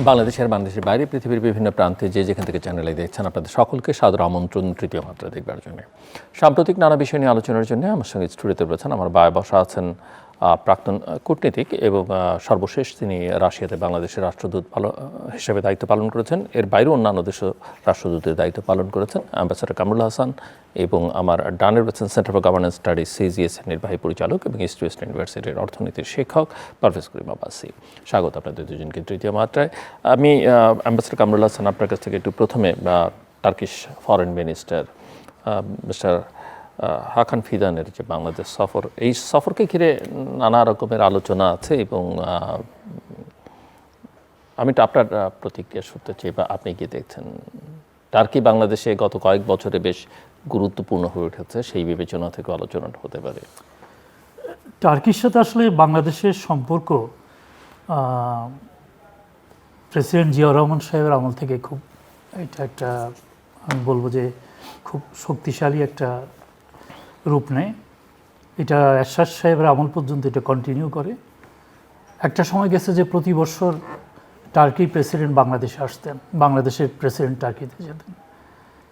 বাংলাদেশের বাইরে পৃথিবীর বিভিন্ন প্রান্তে যেখান থেকে চ্যানেলে দেখছেন আপনাদের সকলকে সাদর আমন্ত্রণ তৃতীয় মাত্রা দেখবার জন্য। সাম্প্রতিক নানা বিষয় নিয়ে আলোচনার জন্য আমার সঙ্গে স্টুডিওতে রয়েছেন আমার বায় বসা আছেন প্রাক্তন কূটনীতিক এবং সর্বশেষ তিনি রাশিয়াতে বাংলাদেশের রাষ্ট্রদূত হিসেবে দায়িত্ব পালন করেছেন। এর বাইরেও অন্যান্য দেশে রাষ্ট্রদূতের দায়িত্ব পালন করেছেন অ্যাম্বাসেডর কামরুল হাসান, এবং আমার ডানে রয়েছেন centre for governance studies CGS নির্বাহী পরিচালক এবং ইস্ট ওয়েস্ট ইউনিভার্সিটির অর্থনীতির শিক্ষক পারভেজ করিম আব্বাসী। স্বাগত আপনাদের দুজনকে তৃতীয় মাত্রায়। আমি অ্যাম্বাসেডর কামরুল হাসান আপনার কাছ থেকে একটু প্রথমে টার্কিশ ফরেন মিনিস্টার মিস্টার হাকান ফিদানের যে বাংলাদেশ সফর, এই সফরকে ঘিরে নানা রকমের আলোচনা আছে এবং আমি তো আপনার প্রতিক্রিয়া শুনতে চাই বা আপনি কি দেখছেন? টার্কি বাংলাদেশে গত কয়েক বছরে বেশ গুরুত্বপূর্ণ হয়ে উঠেছে, সেই বিবেচনা থেকে আলোচনা হতে পারে। টার্কির সাথে আসলে বাংলাদেশের সম্পর্ক প্রেসিডেন্ট জিয়াউর রহমান সাহেবের আমল থেকে খুব, এটা একটা আমি বলবো যে খুব শক্তিশালী একটা রূপ নেয়। এটা এরশাদ সাহেবের আমল পর্যন্ত এটা কন্টিনিউ করে। একটা সময় গেছে যে প্রতি বছর টার্কির প্রেসিডেন্ট বাংলাদেশে আসতেন, বাংলাদেশের প্রেসিডেন্ট টার্কিতে যেতেন।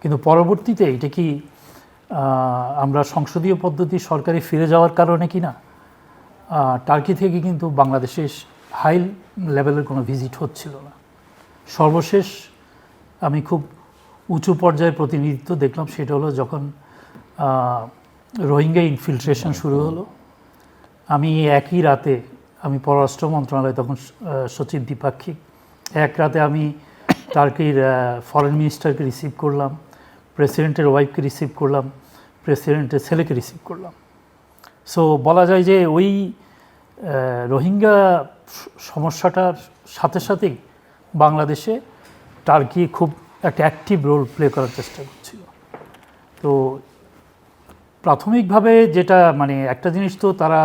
কিন্তু পরবর্তীতে এটা কি আমরা সংসদীয় পদ্ধতি সরকারি ফিরে যাওয়ার কারণে কি না টার্কি থেকে কিন্তু বাংলাদেশে হাই লেভেলের কোনো ভিজিট হচ্ছিল না। সর্বশেষ আমি খুব উঁচু পর্যায়ের প্রতিনিধিত্ব দেখলাম, সেটা হলো যখন রোহিঙ্গা ইনফিলট্রেশন শুরু হলো। আমি একই রাতে, আমি পররাষ্ট্র মন্ত্রণালয় তখন সচিব দ্বিপাক্ষিক, এক রাতে আমি টার্কির ফরেন মিনিস্টারকে রিসিভ করলাম, প্রেসিডেন্টের ওয়াইফকে রিসিভ করলাম, প্রেসিডেন্টের ছেলেকে রিসিভ করলাম। সো বলা যায় যে ওই রোহিঙ্গা সমস্যাটার সাথে সাথেই বাংলাদেশে টার্কি খুব একটা অ্যাক্টিভ রোল প্লে করার চেষ্টা করছিল। তো প্রাথমিকভাবে যেটা একটা জিনিস তো তারা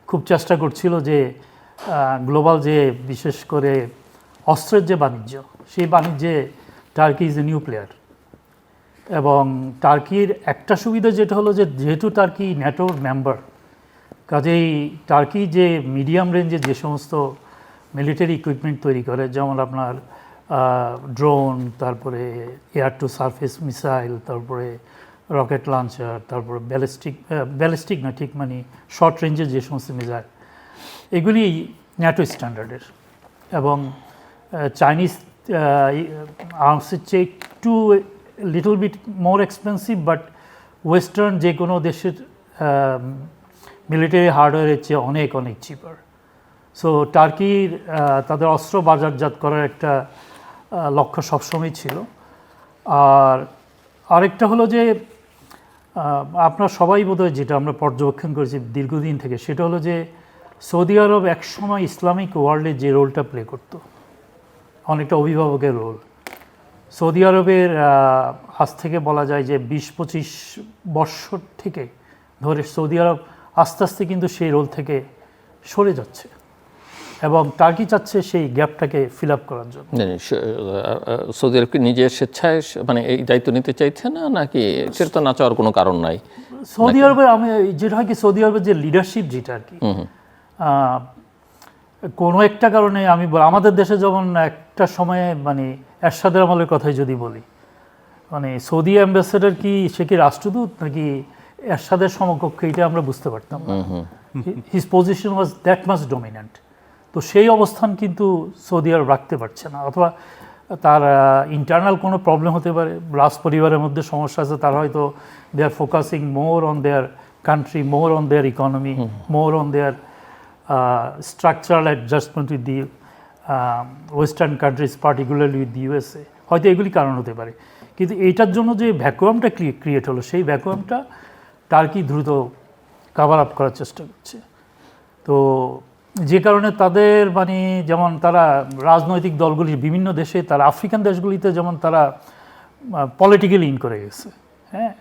খুব চেষ্টা করছিল যে গ্লোবাল যে বিশেষ করে অস্ত্রের যে বাণিজ্য, সেই বাণিজ্যে turkey is a new player. এবং টার্কির একটা সুবিধা যেটা হলো যে যেহেতু টার্কি ন্যাটোর মেম্বার, কাজেই টার্কি যে মিডিয়াম রেঞ্জের যে সমস্ত মিলিটারি ইকুইপমেন্ট তৈরি করে, যেমন আপনার ড্রোন, তারপরে এয়ার টু সারফেস মিসাইল, তারপরে রকেট লঞ্চার, তারপরে ব্যালিস্টিক না ঠিক শর্ট রেঞ্জের যে সমস্ত মিসাইল, এগুলি ন্যাটো স্ট্যান্ডার্ডের। এবং চাইনিজ আর্মসের চেয়ে একটু little bit more expensive, but western যে কোনো দেশের মিলিটারি হার্ডওয়্যারের চেয়ে অনেক অনেক চিপার। সো টার্কির তাদের অস্ত্র বাজারজাত করার একটা লক্ষ্য সবসময় ছিল। আর আরেকটা হলো যে আপনার সবাই বোধহয় যেটা আমরা পর্যবেক্ষণ করেছি দীর্ঘদিন থেকে, সেটা হলো যে সৌদি আরব একসময় ইসলামিক ওয়ার্ল্ডে যে রোলটা প্লে করত, অনেকটা অভিভাবকের রোল। সৌদি আরবের আজ থেকে বলা যায় যে 20-25 বছর থেকে ধরে সৌদি আরব আস্তে আস্তে কিন্তু সেই রোল থেকে সরে যাচ্ছে, এবং টার্কি চাচ্ছে সেই গ্যাপটাকে ফিল আপ করার জন্য। সৌদি আরব কি নিজের স্বেচ্ছায় এই দায়িত্ব নিতে চাইছে না, নাকি সেটা তো না চাওয়ার কোনো কারণ নাই? সৌদি আরবের আমি যেটা হয় কি, সৌদি আরবের যে লিডারশিপ যেটা আর কি, কোনো একটা কারণে আমি আমাদের দেশে যেমন একটা সময়ে এরশাদের আমলের কথাই যদি বলি, সৌদি অ্যাম্বাসেডর কি সে কি রাষ্ট্রদূত নাকি এরশাদের সমকক্ষ, এটা আমরা বুঝতে পারতাম না। His position was that much dominant. তো সেই অবস্থান কিন্তু সৌদি আরব রাখতে পারছে না, অথবা তার ইন্টারনাল কোনো প্রবলেম হতে পারে, রাজ পরিবারের মধ্যে সমস্যা আছে, তার হয়তো they are focusing more on their country, more on their economy, more on their structural adjustment with the western countries, particularly with the USA, হয়তো এগুলি কারণ হতে পারে। কিন্তু এইটার জন্য যে ভ্যাকুয়ামটা ক্রিয়েট হলো, সেই ভ্যাকুয়ামটা টার্কি দ্রুত কাভার আপ করার চেষ্টা করছে। তো যে কারণে তাদের যেমন তারা রাজনৈতিক দলগুলি বিভিন্ন দেশে, তারা আফ্রিকান দেশগুলিতে যেমন তারা পলিটিক্যালি ইন করে গেছে। হ্যাঁ,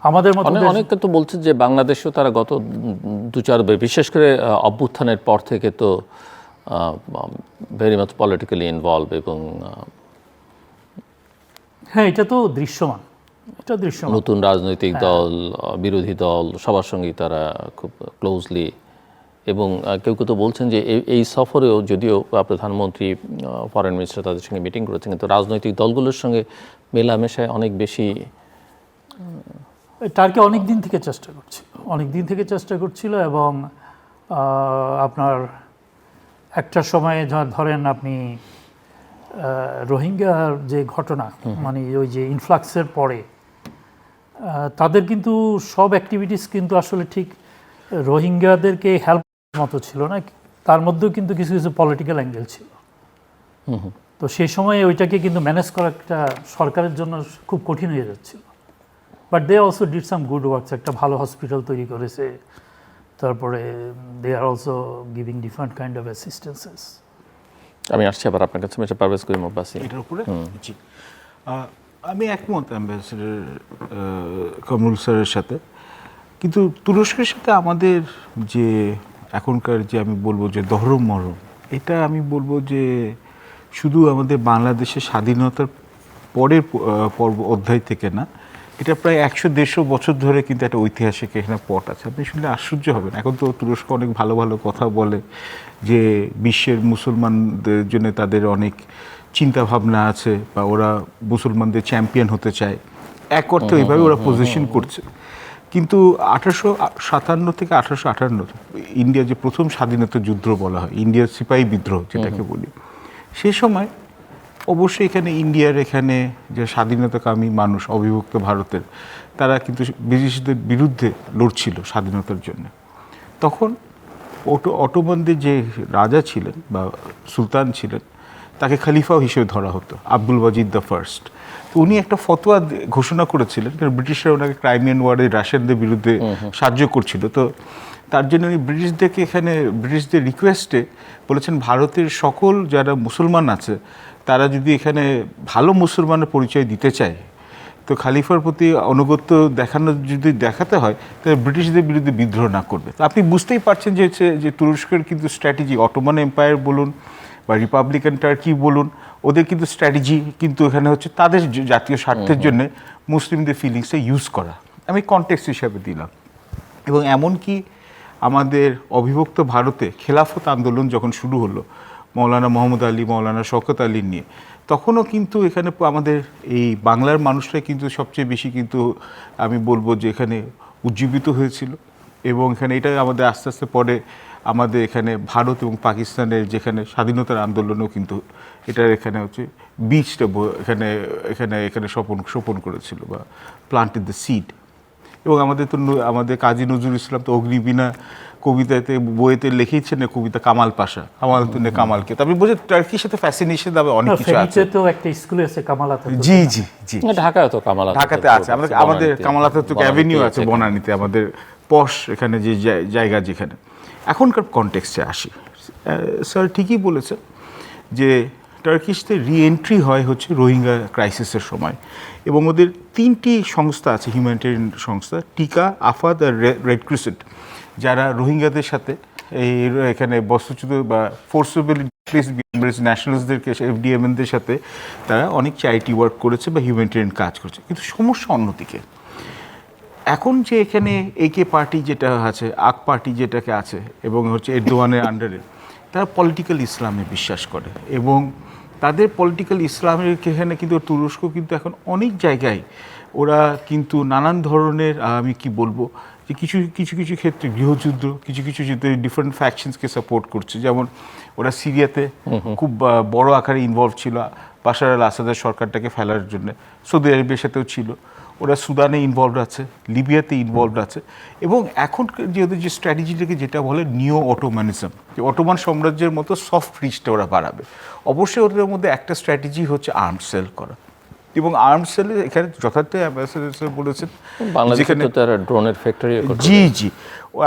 আমাদের মতো অনেকে তো বলছে যে বাংলাদেশেও তারা গত 2-4 বিশেষ করে অভ্যুত্থানের পর থেকে তো ভেরি মাচ পলিটিক্যালি ইনভলভ, এবং হ্যাঁ, এটা তো দৃশ্যমান, এটা দৃশ্যমান। নতুন রাজনৈতিক দল, বিরোধী দল, সবার সঙ্গেই তারা খুব ক্লোজলি এবং কেউ কেউ তো বলছেন যে এই সফরেও যদিও প্রধানমন্ত্রী ফরেন মিনিস্টার তাদের সঙ্গে মিটিং করেছেন, কিন্তু রাজনৈতিক দলগুলোর সঙ্গে মেলামেশায় অনেক বেশি। টার্কি অনেক দিন থেকে চেষ্টা করছিল এবং আপনার একটা সময়ে ধরেন আপনি রোহিঙ্গার যে ঘটনা, মানে ওই যে ইনফ্লাক্সের পরে তাদের কিন্তু সব অ্যাক্টিভিটিস কিন্তু আসলে ঠিক রোহিঙ্গাদেরকে হেল্প মতো ছিল না, তার মধ্যেও কিন্তু কিছু কিছু পলিটিক্যাল অ্যাঙ্গেল ছিল। তো সেই সময়ে ওইটাকে কিন্তু ম্যানেজ করা একটা সরকারের জন্য খুব কঠিন হয়ে যাচ্ছিল। But they also did some good works, একটা ভালো হসপিটাল তৈরি করেছে, তারপরে they are also giving different kind of assistances. আমি আসছি আবার আপনার কাছে, মিস্টার পারভেজ করিম আব্বাসী। এটার উপরে জি, আমি একমত অ্যাম্বাসেডর কামরুল স্যারের সাথে, কিন্তু তুরস্কের সাথে আমাদের যে এখনকার যে আমি বলবো যে দহরম মরম, এটা আমি বলবো যে শুধু আমাদের বাংলাদেশের স্বাধীনতার পরের অধ্যায় থেকে না, এটা প্রায় 100-150 বছর ধরে কিন্তু একটা ঐতিহাসিক এখানে পট আছে। আপনি শুনলে আশ্চর্য হবেন, এখন তো তুরস্ক অনেক ভালো ভালো কথা বলে যে বিশ্বের মুসলমানদের জন্য তাদের অনেক চিন্তা ভাবনা আছে, বা ওরা মুসলমানদের চ্যাম্পিয়ন হতে চায়, এক অর্থে এইভাবে ওরা পজিশন করছে। কিন্তু 1857 থেকে 1858 ইন্ডিয়া যে প্রথম স্বাধীনতা যুদ্ধ বলা হয়, ইন্ডিয়ার সিপাহী বিদ্রোহ যেটাকে বলি, সে সময় অবশ্যই এখানে ইন্ডিয়ার এখানে যে স্বাধীনতাকামী মানুষ অবিভক্ত ভারতের, তারা কিন্তু ব্রিটিশদের বিরুদ্ধে লড়ছিল স্বাধীনতার জন্য। তখন অটোমানদের যে রাজা ছিলেন বা সুলতান ছিলেন, তাকে খলিফা হিসেবে ধরা হতো, আব্দুল ওয়াজিদ দ্য ফার্স্ট। তো উনি একটা ফতোয়া ঘোষণা করেছিলেন, কারণ ব্রিটিশরা ওনাকে ক্রাইমিয়ান ওয়ারে রাশিয়ানদের বিরুদ্ধে সাহায্য করছিল। তো তার জন্য উনি ব্রিটিশদের রিকোয়েস্টে বলেছেন ভারতের সকল যারা মুসলমান আছে তারা যদি এখানে ভালো মুসলমানের পরিচয় দিতে চায়, তো খালিফার প্রতি আনুগত্য যদি দেখাতে হয়, তাহলে ব্রিটিশদের বিরুদ্ধে বিদ্রোহ না করবে। তো আপনি বুঝতেই পারছেন যে তুরস্কের কিন্তু স্ট্র্যাটেজি, অটোমান এম্পায়ার বলুন বা রিপাবলিকান টার্কি বলুন, ওদের কিন্তু স্ট্র্যাটেজি কিন্তু এখানে হচ্ছে তাদের জাতীয় স্বার্থের জন্য মুসলিমদের ফিলিংসে ইউজ করা। আমি কনটেক্সট হিসাবে দিলাম। এবং এমনকি আমাদের অবিভক্ত ভারতে খেলাফত আন্দোলন যখন শুরু হলো মৌলানা মোহাম্মদ আলী, মৌলানা শওকত আলী নিয়ে, তখনও কিন্তু এখানে আমাদের এই বাংলার মানুষরাই কিন্তু সবচেয়ে বেশি কিন্তু আমি বলবো যে এখানে উজ্জীবিত হয়েছিল। এবং এখানে এটাই আমাদের আস্তে আস্তে পরে আমাদের এখানে ভারত এবং পাকিস্তানের যেখানে স্বাধীনতার আন্দোলনও কিন্তু এটার এখানে হচ্ছে বীজটা এখানে এখানে এখানে শোপন করেছিল বা প্লান্টেড দ্য সিড। এবং আমাদের কাজী নজরুল ইসলাম তো অগ্নিবীণা কবিতাতে বইতে লিখেছেন কবিতা কামাল পাশা, কামালকে। তো আপনি বোঝেন টার্কির সাথে ফ্যাসিনেশন দাবে অনেক কিছু আছে। তো একটা স্কুল আছে কামাল আতাতুর্ক। জি জি জি, ঢাকাতে আছে আমাদের কামাল আতাতুর্ক অ্যাভিনিউ আছে বনানীতে, আমাদের পশ এখানে যে জায়গা। যেখানে এখনকার কনটেক্সটে আসি, স্যার ঠিকই বলেছেন যে টার্কিশতে রিএন্ট্রি হয় হচ্ছে রোহিঙ্গা ক্রাইসিসের সময়, এবং ওদের 3টি সংস্থা আছে, হিউম্যানিটেরিয়ান সংস্থা, টিকা, আফাদ আর রেড ক্রিসেন্ট, যারা রোহিঙ্গাদের সাথে এখানে বস্তুচ্যুত বা ফোর্সেবলি ন্যাশনালিস্টদেরকে, এফডিএমএনদের সাথে তারা অনেক চ্যারিটি ওয়ার্ক করেছে বা হিউম্যানিটেরিয়ান কাজ করেছে। কিন্তু সমস্যা অন্যদিকে, এখন যে এখানে একে পার্টি যেটা আছে, আক পার্টি যেটাকে আছে, এবং হচ্ছে এরদোয়ানের আন্ডারে, তারা পলিটিক্যাল ইসলামে বিশ্বাস করে, এবং তাদের পলিটিক্যাল ইসলামের এখানে কিন্তু তুরস্ক কিন্তু এখন অনেক জায়গায় ওরা কিন্তু নানান ধরনের আমি কি বলবো যে কিছু ক্ষেত্রে গৃহযুদ্ধ, কিছু ডিফারেন্ট ফ্যাকশনসকে সাপোর্ট করছে। যেমন ওরা সিরিয়াতে খুব বড় আকারে ইনভলভ ছিল বাশার আল আসাদের সরকারটাকে ফেলার জন্য, সৌদি আরবের সাথেও ছিল, ওরা সুদানে ইনভলভড আছে, লিবিয়াতে ইনভলভড আছে। এবং এখন যে ওদের যে স্ট্র্যাটেজিটাকে যেটা বলে নিও অটোমানিজম, যে অটোমান সাম্রাজ্যের মতো সফট রিচটা ওরা বাড়াবে। অবশ্যই ওদের মধ্যে একটা স্ট্র্যাটেজি হচ্ছে আর্ম সেল করা, এবং আর্ম সেলে এখানে যথার্থ অ্যাম্বাসেডর বলেছেন যেখানে ড্রোনের ফ্যাক্টরি। জি জি,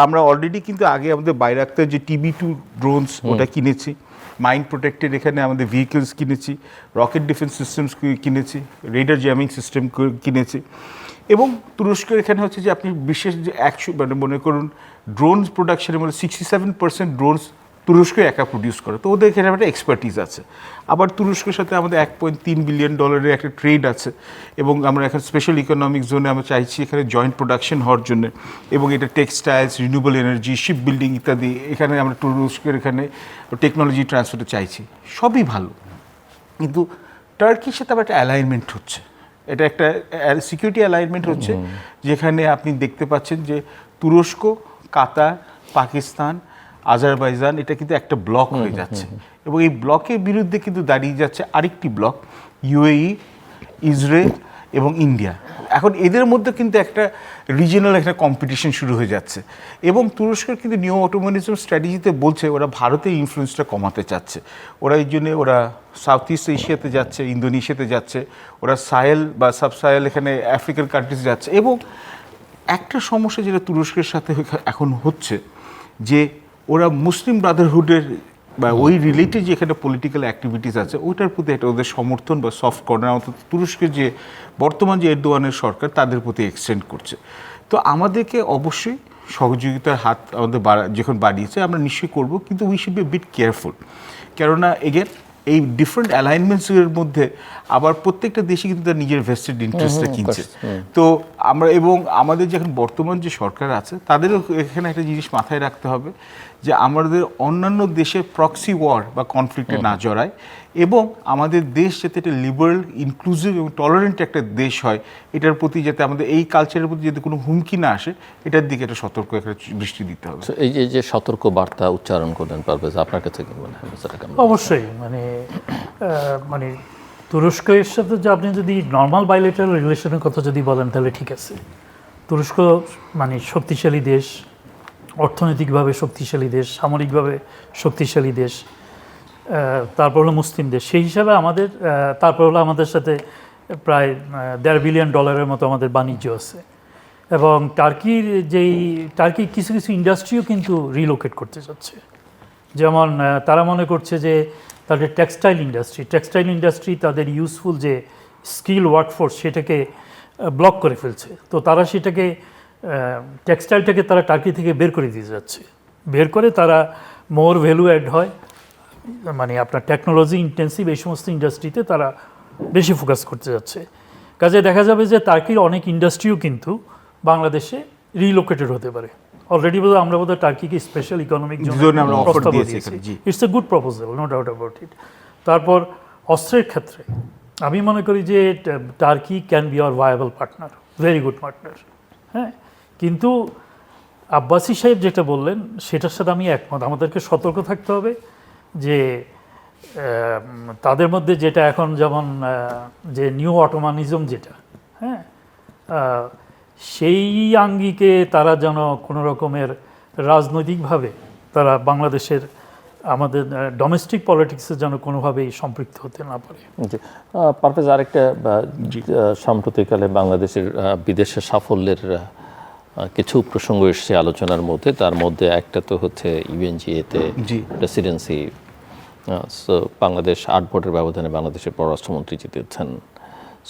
আমরা অলরেডি কিন্তু আগে আমাদের বাইরাক্তার যে TB2 ড্রোনস ওটা কিনেছি, মাইন্ড প্রোটেক্টেড এখানে আমাদের ভেহিকলস কিনেছি, রকেট ডিফেন্স সিস্টেমস কিনেছি, রেডার জ্যামিং সিস্টেম কিনেছি। এবং তুরস্কের এখানে হচ্ছে যে আপনি বিশেষ যে 100 মানে মনে করুন ড্রোনস প্রোডাকশনের মধ্যে 67% ড্রোনস তুরস্ক একা প্রডিউস করে, তো ওদের এখানে একটা এক্সপার্টিস আছে। আবার তুরস্কের সাথে আমাদের $1.3 বিলিয়ন একটা ট্রেড আছে, এবং আমরা এখন স্পেশাল ইকোনমিক জোনে আমরা চাইছি এখানে জয়েন্ট প্রোডাকশন হওয়ার জন্য, এবং এটা textiles, renewable energy, ship building ইত্যাদি, এখানে আমরা তুরস্কের এখানে টেকনোলজি ট্রান্সফারটা চাইছি, সবই ভালো। কিন্তু টার্কির সাথে আবার একটা অ্যালাইনমেন্ট হচ্ছে, এটা একটা সিকিউরিটি অ্যালাইনমেন্ট হচ্ছে, যেখানে আপনি দেখতে পাচ্ছেন যে তুরস্ক, কাতার, পাকিস্তান, আজারবাইজান, এটা কিন্তু একটা ব্লক হয়ে যাচ্ছে, এবং এই ব্লকের বিরুদ্ধে কিন্তু দাঁড়িয়ে যাচ্ছে আরেকটি ব্লক, ইউএই, ইসরায়েল এবং ইন্ডিয়া। এখন এদের মধ্যে কিন্তু একটা রিজিনাল একটা কম্পিটিশন শুরু হয়ে যাচ্ছে, এবং তুরস্কের কিন্তু নিউ অটোমানিজম স্ট্র্যাটেজিতে বলছে ওরা ভারতের ইনফ্লুয়েন্সটা কমাতে চাচ্ছে। ওরা এই জন্যে ওরা সাউথ ইস্ট এশিয়াতে যাচ্ছে, ইন্দোনেশিয়াতে যাচ্ছে, ওরা সাহেল বা সাব সাহেল এখানে আফ্রিকান কান্ট্রিজ যাচ্ছে। এবং একটা সমস্যা যেটা তুরস্কের সাথে এখন হচ্ছে, যে ওরা মুসলিম ব্রাদারহুডের বা ওই রিলেটেড যে এখানে পলিটিক্যাল অ্যাক্টিভিটিস আছে ওইটার প্রতি একটা ওদের সমর্থন বা সফট কর্নার মতো তুরস্কের যে বর্তমান যে এরদোয়ানের সরকার তাদের প্রতি এক্সটেন্ড করছে। তো আমাদেরকে অবশ্যই সহযোগিতার হাত আমাদের যখন বাড়িয়েছে আমরা নিশ্চয়ই করব, কিন্তু we should be bit careful. কেননা এগেন এই ডিফারেন্ট অ্যালাইনমেন্টসের মধ্যে আবার প্রত্যেকটা দেশে কিন্তু তার নিজের ভেস্টেড ইন্টারেস্টটা কিনছে। তো আমরা এবং আমাদের যখন বর্তমান যে সরকার আছে তাদেরও এখানে একটা জিনিস মাথায় রাখতে হবে, যে আমাদের অন্যান্য দেশের প্রক্সি ওয়ার বা কনফ্লিক্টে না জড়ায়, এবং আমাদের দেশ যাতে একটা লিবারেল, ইনক্লুসিভ এবং টলারেন্ট একটা দেশ হয়, এটার প্রতি যাতে আমাদের এই কালচারের প্রতি যাতে কোনো হুমকি না আসে, এটার দিকে একটা সতর্ক একটা দৃষ্টি দিতে হবে। এই যে সতর্ক বার্তা উচ্চারণ করলেন পারভেজ, আপনার কাছে কি মনে হয়? অবশ্যই মানে তুরস্কের সাথে যে আপনি যদি নর্মাল বাইলেটারাল রিলেশনের কথা যদি বলেন তাহলে ঠিক আছে। তুরস্ক মানে শক্তিশালী দেশ, অর্থনৈতিকভাবে শক্তিশালী দেশ, সামরিকভাবে শক্তিশালী দেশ, তারপর হলো মুসলিম দেশ। সেই হিসাবে আমাদের তারপর হলো আমাদের সাথে প্রায় $1.5 বিলিয়ন মতো আমাদের বাণিজ্য আছে, এবং টার্কি কিছু কিছু ইন্ডাস্ট্রিও কিন্তু রিলোকেট করতে যাচ্ছে। যেমন তারা মনে করছে যে তাদের টেক্সটাইল ইন্ডাস্ট্রি তাদের ইউজফুল যে স্কিল ওয়ার্কফোর্স সেটাকে ব্লক করে ফেলছে। তো তারা সেটাকে টেক্সটাইলটাকে তারা টার্কি থেকে বের করে দিয়ে যাচ্ছে। বের করে তারা মোর ভ্যালু অ্যাড হয়, মানে আপনার টেকনোলজি ইন্টেন্সিভ এই সমস্ত ইন্ডাস্ট্রিতে তারা বেশি ফোকাস করতে যাচ্ছে। কাজে দেখা যাবে যে টার্কির অনেক ইন্ডাস্ট্রিও কিন্তু বাংলাদেশে রিলোকেটেড হতে পারে। অলরেডি আমরা বোধহয় টার্কিকে স্পেশাল ইকোনমিক জোনে প্রস্তাব দিয়েছি। It's a good proposal, no doubt about it. তারপর অস্ত্রের ক্ষেত্রে আমি মনে করি যে Turkey can be our viable partner, very good partner. হ্যাঁ, কিন্তু আব্বাসি সাহেব যেটা বললেন সেটার সাথে আমি একমত। আমাদেরকে সতর্ক থাকতে হবে যে তাদের মধ্যে যেটা এখন যেমন যে নিউ অটোমানিজম যেটা, হ্যাঁ, সেই আঙ্গিকে তারা যেন কোনো রকমের রাজনৈতিকভাবে তারা বাংলাদেশের আমাদের ডোমেস্টিক পলিটিক্সে যেন কোনোভাবেই সম্পৃক্ত হতে না পারে। পারভেজ, আরেকটা সাম্প্রতিককালে বাংলাদেশের বিদেশে সাফল্যের কিছু প্রসঙ্গ এসছে আলোচনার মধ্যে, তার মধ্যে একটা তো হচ্ছে ইউএনজিএতে প্রেসিডেন্সি। সো বাংলাদেশ 8 ভোটের ব্যবধানে বাংলাদেশের পররাষ্ট্রমন্ত্রী জিতেছেন।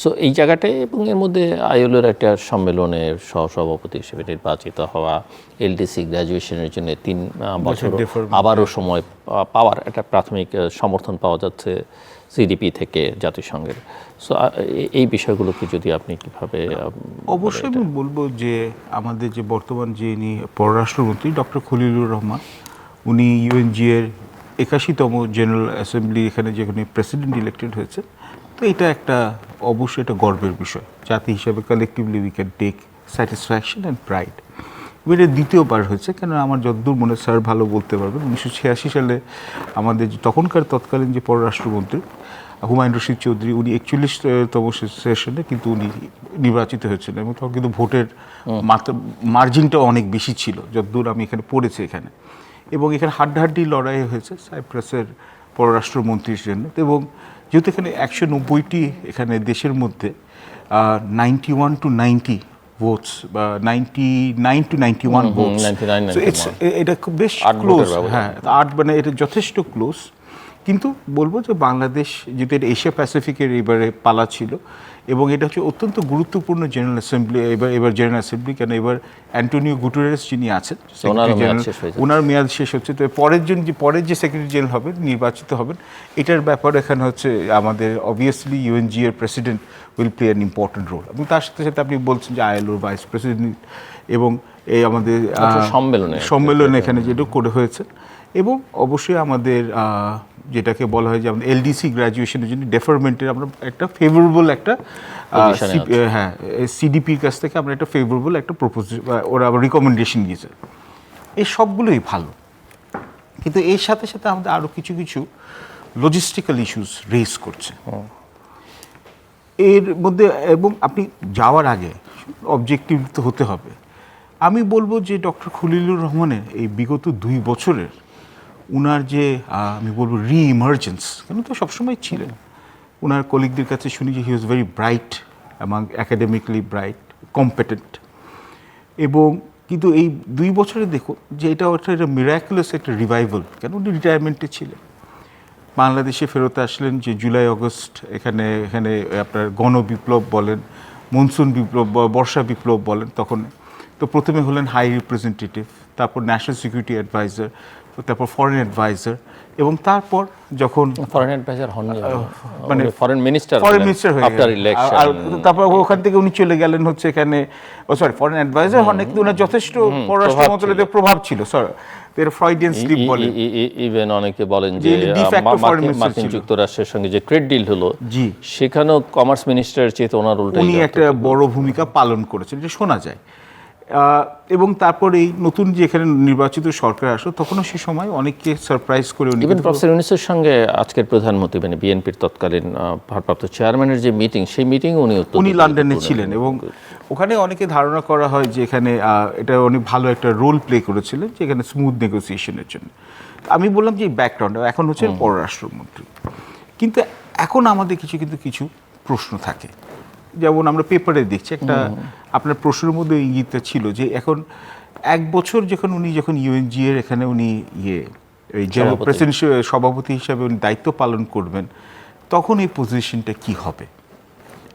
সো এই জায়গাটায় এবং এর মধ্যে আইএলওর একটা সম্মেলনের সহসভাপতি হিসেবে নির্বাচিত হওয়া, এলডিসি গ্র্যাজুয়েশনের জন্য 3 বছর আবারও সময় পাওয়ার একটা প্রাথমিক সমর্থন পাওয়া যাচ্ছে সিডিপি থেকে, জাতিসংঘের। সো এই বিষয়গুলোকে যদি আপনি কিভাবে? অবশ্যই আমি বলবো যে আমাদের যে বর্তমান যিনি পররাষ্ট্রমন্ত্রী ডক্টর খলিলুর রহমান, উনি ইউএনজিএর 81তম জেনারেল অ্যাসেম্বলি এখানে যেখানে প্রেসিডেন্ট ইলেক্টেড হয়েছে। তো এটা একটা অবশ্যই একটা গর্বের বিষয়, জাতি হিসাবে collectively we can take satisfaction and pride. এটা দ্বিতীয়বার হয়েছে, কেন আমার যতদূর মনে স্যার ভালো বলতে পারবেন। 1986 সালে আমাদের তখনকার তৎকালীন যে পররাষ্ট্রমন্ত্রী হুমায়ুন রশিদ চৌধুরী, উনি 41তম সেশনে কিন্তু উনি নির্বাচিত হয়েছিলেন, এবং তখন কিন্তু ভোটের মার্জিনটা অনেক বেশি ছিল যতদূর আমি এখানে পড়েছি এখানে। এবং এখানে হাড্ডাহাড্ডি লড়াই হয়েছে সাইপ্রাসের পররাষ্ট্রমন্ত্রীর জন্য। এবং যেহেতু এখানে 190টি এখানে দেশের মধ্যে 91 to 90 ভোটস বা 99 to 91 ভোটস, এটা বেশ ক্লোজ। হ্যাঁ, 8 মানে এটা যথেষ্ট ক্লোজ। কিন্তু বলবো যে বাংলাদেশ যেহেতু এটা এশিয়া প্যাসিফিকের এবারে পালা ছিল, এবং এটা হচ্ছে অত্যন্ত গুরুত্বপূর্ণ জেনারেল অ্যাসেম্বলি, এবার জেনারেল অ্যাসেম্বলি, কেন এবার অ্যান্টোনিও গুটেরেস যিনি আছেন ওনার মেয়াদ শেষ হচ্ছে। তো পরের যে সেক্রেটারি জেনারেল হবেন, নির্বাচিত হবেন, এটার ব্যাপারে এখানে হচ্ছে আমাদের অবভিয়াসলি ইউএনজি এর president will play an important role. এবং তার সাথে সাথে আপনি বলছেন যে আইএলওর ভাইস প্রেসিডেন্ট, এবং এই আমাদের সম্মেলনে এখানে যেটা করে হয়েছে, এবং অবশ্যই আমাদের যেটাকে বলা হয় যে আমাদের এলডিসি গ্র্যাজুয়েশনের জন্য ডেফারমেন্টের আমরা একটা ফেভারেবল একটা হ্যাঁ সিডিপির কাছ থেকে আমরা একটা ফেভারেবল একটা প্রপোজাল, ওরা আবার রিকমেন্ডেশন দিয়েছে। এই সবগুলোই ভালো, কিন্তু এর সাথে সাথে আমাদের আরও কিছু কিছু লজিস্টিক্যাল ইস্যুস রেজ করছে এর মধ্যে। এবং আপনি যাওয়ার আগে অবজেক্টিভ তো হতে হবে। আমি বলবো যে ডক্টর খলিলুর রহমানের এই বিগত 2 বছরের উনার যে আমি বলবো রি-ইমার্জেন্স, কেন তো সবসময় ছিলেন, উনার কলিগদের কাছে শুনি যে he was very bright, among academically bright, competent, এবং কিন্তু এই 2 বছরে দেখো যে এটা মিরাকুলাস একটা রিভাইভাল, কেন উনি রিটায়ারমেন্টে ছিলেন, বাংলাদেশে ফেরত আসলেন যে জুলাই আগস্ট, এখানে আপনার গণবিপ্লব বলেন, মনসুন বিপ্লব, বর্ষা বিপ্লব বলেন, তখন তো প্রথমে হলেন হাই রিপ্রেজেন্টেটিভ, তারপর ন্যাশনাল সিকিউরিটি অ্যাডভাইজার, তারপর ফরেন অ্যাডভাইজার, এবং তারপর যখন ফরেন অ্যাডভাইজার হন, মানে ফরেন মিনিস্টার হয়ে গেলেন, আর তারপর ওখান থেকে উনি চলে গেলেন হচ্ছে এখানে, ফরেন অ্যাডভাইজার হন, কিন্তু ওনার যথেষ্ট পররাষ্ট্র মন্ত্রণালয়ের প্রভাব ছিল, ফ্রয়েডিয়ান স্লিপ বলে। ইভেন অনেকে বলেন যে মার্কিন যুক্তরাষ্ট্রের সঙ্গে যে ট্রেড ডিল হলো, সেখানেও কমার্স মিনিস্টারের চেয়ে ওনার উল্টো উনি একটা বড় ভূমিকা পালন করেছেন, যে শোনা যায়। এবং তারপর এই নতুন যে এখানে নির্বাচিত সরকার আসলো, তখনও সে সময় অনেককে সারপ্রাইজ করে উনি ইভেন প্রফেসর ইউনূসের সঙ্গে আজকের প্রধানমন্ত্রী মানে বিএনপির তৎকালীন ভারপ্রাপ্ত চেয়ারম্যানের যে মিটিং, সেই মিটিং উনি লন্ডনে ছিলেন, এবং ওখানে অনেকে ধারণা করা হয় যে এখানে এটা অনেক ভালো একটা রোল প্লে করেছিলেন, যে এখানে স্মুথ নেগোসিয়েশনের জন্য। আমি বললাম যে ব্যাকগ্রাউন্ড এখন হচ্ছে পররাষ্ট্রমন্ত্রী, কিন্তু এখন আমাদের কিছু প্রশ্ন থাকে, যেমন আমরা পেপারে দেখছি একটা আপনার প্রশ্নের মধ্যে ইঙ্গিতটা ছিল যে এখন 1 বছর যখন ইউএনজি এর এখানে উনি এই প্রেসিডেন্ট সভাপতি হিসাবে উনি দায়িত্ব পালন করবেন, তখন এই পজিশনটা কি হবে।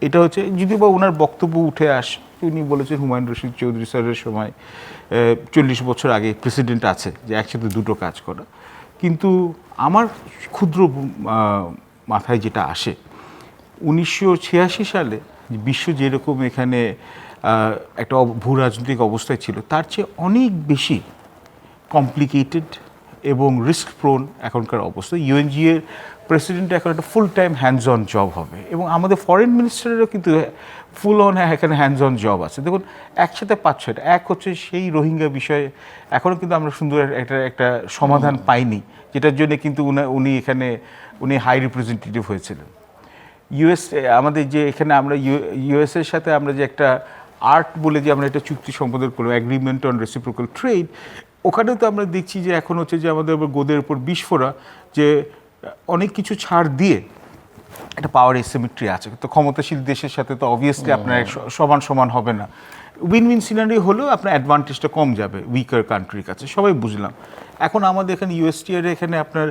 এটা হচ্ছে যদি বা ওনার বক্তব্য উঠে আসে, উনি বলেছেন হুমায়ুন রশিদ চৌধুরী স্যারের সময় 40 বছর আগে প্রেসিডেন্ট আছে যে একসাথে দুটো কাজ করা, কিন্তু আমার ক্ষুদ্র মাথায় যেটা আসে 1986 সালে বিশ্ব যেরকম এখানে একটা ভূ রাজনৈতিক অবস্থায় ছিল, তার চেয়ে অনেক বেশি কমপ্লিকেটেড এবং রিস্ক প্রোন এখনকার অবস্থা। ইউএনজি এর প্রেসিডেন্ট এখন একটা full time hands on job হবে, এবং আমাদের ফরেন মিনিস্টারেরও কিন্তু ফুল অন এখানে হ্যান্ডস অন জব আছে। দেখুন একসাথে 5-6টা, এক হচ্ছে সেই রোহিঙ্গা বিষয়ে এখনও কিন্তু আমরা সুন্দর একটা সমাধান পাইনি, যেটার জন্য কিন্তু উনি হাই রিপ্রেজেন্টেটিভ হয়েছিলেন। ইউএস আমাদের যে এখানে আমরা ইউএসের সাথে আমরা যে একটা আর্ট বলে যে আমরা একটা চুক্তি সম্পাদন করলাম, অ্যাগ্রিমেন্ট অন রেসিপ্রোকাল ট্রেড, ওখানেও তো আমরা দেখছি যে এখন হচ্ছে যে আমাদের গোদের উপর বিস্ফোরা, যে অনেক কিছু ছাড় দিয়ে একটা পাওয়ার এসিমেট্রি আছে, তো ক্ষমতাশীল দেশের সাথে তো অবভিয়াসলি আপনার সমান হবে না। উইন উইন সিনারি হলেও আপনার অ্যাডভান্টেজটা কম যাবে উইকার কান্ট্রির কাছে, সবাই বুঝলাম। এখন আমাদের এখানে ইউএসটিআর এখানে আপনার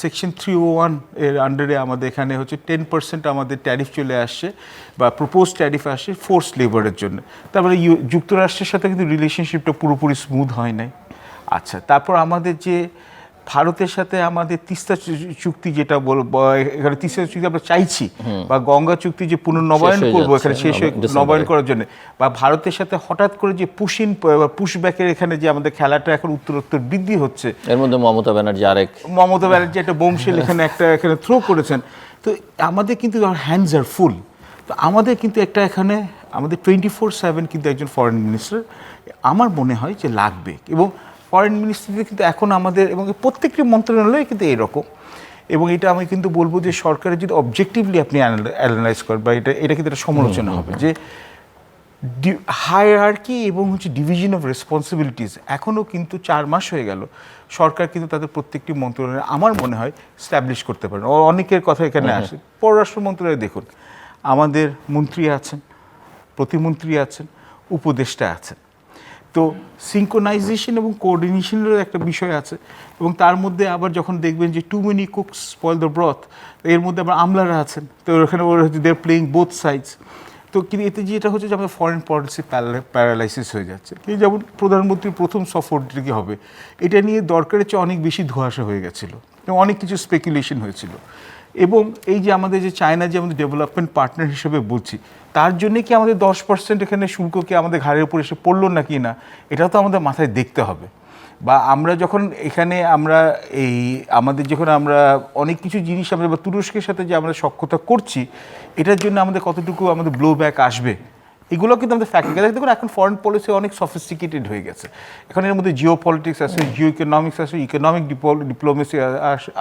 সেকশন 301 এর আন্ডারে আমাদের এখানে হচ্ছে 10% আমাদের ট্যারিফ চলে আসছে, বা প্রপোজ ট্যারিফ আসছে ফোর্স লেবারের জন্য। তারপরে যুক্তরাষ্ট্রের সাথে কিন্তু রিলেশনশিপটা পুরোপুরি স্মুথ হয় নাই। আচ্ছা, তারপর আমাদের যে ভারতের সাথে আমাদের তিস্তা চুক্তি, যেটা এখানে তিস্তা চুক্তি আমরা চাইছি, বা গঙ্গা চুক্তি যে পুনর্নবায়ন করবো এখানে শেষ নবায়ন করার জন্য, বা ভারতের সাথে হঠাৎ করে যে পুশব্যাকের এখানে যে আমাদের খেলাটা এখন উত্তরোত্তর বৃদ্ধি হচ্ছে, এর মধ্যে মমতা ব্যানার্জি একটা বোমশেল এখানে থ্রো করেছেন। তো আমাদের কিন্তু হ্যান্ডস আর ফুল। তো আমাদের কিন্তু এখানে আমাদের 24/7 কিন্তু একজন ফরেন মিনিস্টার আমার মনে হয় যে লাগবে, এবং ফরেন মিনিস্ট্রিতে কিন্তু এখন আমাদের এবং প্রত্যেকটি মন্ত্রণালয়ে কিন্তু এরকম। এবং এটা আমি কিন্তু বলবো যে সরকারের যদি অবজেক্টিভলি আপনি অ্যানালাইজ করেন, বা এটা কিন্তু একটা সমালোচনা হবে যে হায়ারার্কি এবং ডিভিশন অফ রেসপন্সিবিলিটিস এখনও কিন্তু 4 মাস হয়ে গেল, সরকার কিন্তু তাদের প্রত্যেকটি মন্ত্রণালয়ে আমার মনে হয় স্ট্যাবলিশ করতে পারেন। অনেকের কথা এখানে আসে, পররাষ্ট্র মন্ত্রণালয়ে দেখুন আমাদের মন্ত্রী আছেন, প্রতিমন্ত্রী আছেন, উপদেষ্টা আছেন, তো সিঙ্ক্রোনাইজেশন এবং কোঅর্ডিনেশনেরও একটা বিষয় আছে, এবং তার মধ্যে আবার যখন দেখবেন যে too many cooks spoil the broth, এর মধ্যে আবার আমলারা আছেন, তো ওখানে ওরা হচ্ছে they are playing both sides. তো কিন্তু এতে যেটা হচ্ছে যে আমাদের ফরেন পলিসি প্যারালাইসিস হয়ে যাচ্ছে। কিন্তু যেমন প্রধানমন্ত্রীর প্রথম সফরটি কি হবে, এটা নিয়ে দরকারের চেয়ে অনেক বেশি ধোঁয়াশা হয়ে গেছিলো এবং অনেক কিছু স্পেকুলেশন হয়েছিল। এবং এই যে আমাদের যে চায়না যে আমাদের ডেভেলপমেন্ট পার্টনার হিসেবে বলছি, তার জন্যে কি আমাদের 10% এখানে শুল্ক কি আমাদের ঘাড়ের উপর এসে পড়লো নাকি না, এটাও তো আমাদের মাথায় দেখতে হবে। বা আমরা যখন এখানে আমরা এই আমাদের যখন আমরা অনেক কিছু জিনিস আমরা বা তুরস্কের সাথে যে আমরা সখ্যতা করছি, এটার জন্য আমাদের কতটুকু আমাদের ব্লো ব্যাক আসবে, এগুলো কিন্তু আমাদের ফ্যাক্টর। দেখুন এখন ফরেন পলিসি অনেক সফিস্টিকেটেড হয়ে গেছে। এখন এর মধ্যে জিও পলিটিক্স আছে, জিও ইকোনমিক্স আছে, ইকোনমিক ডিপ্লোমেসি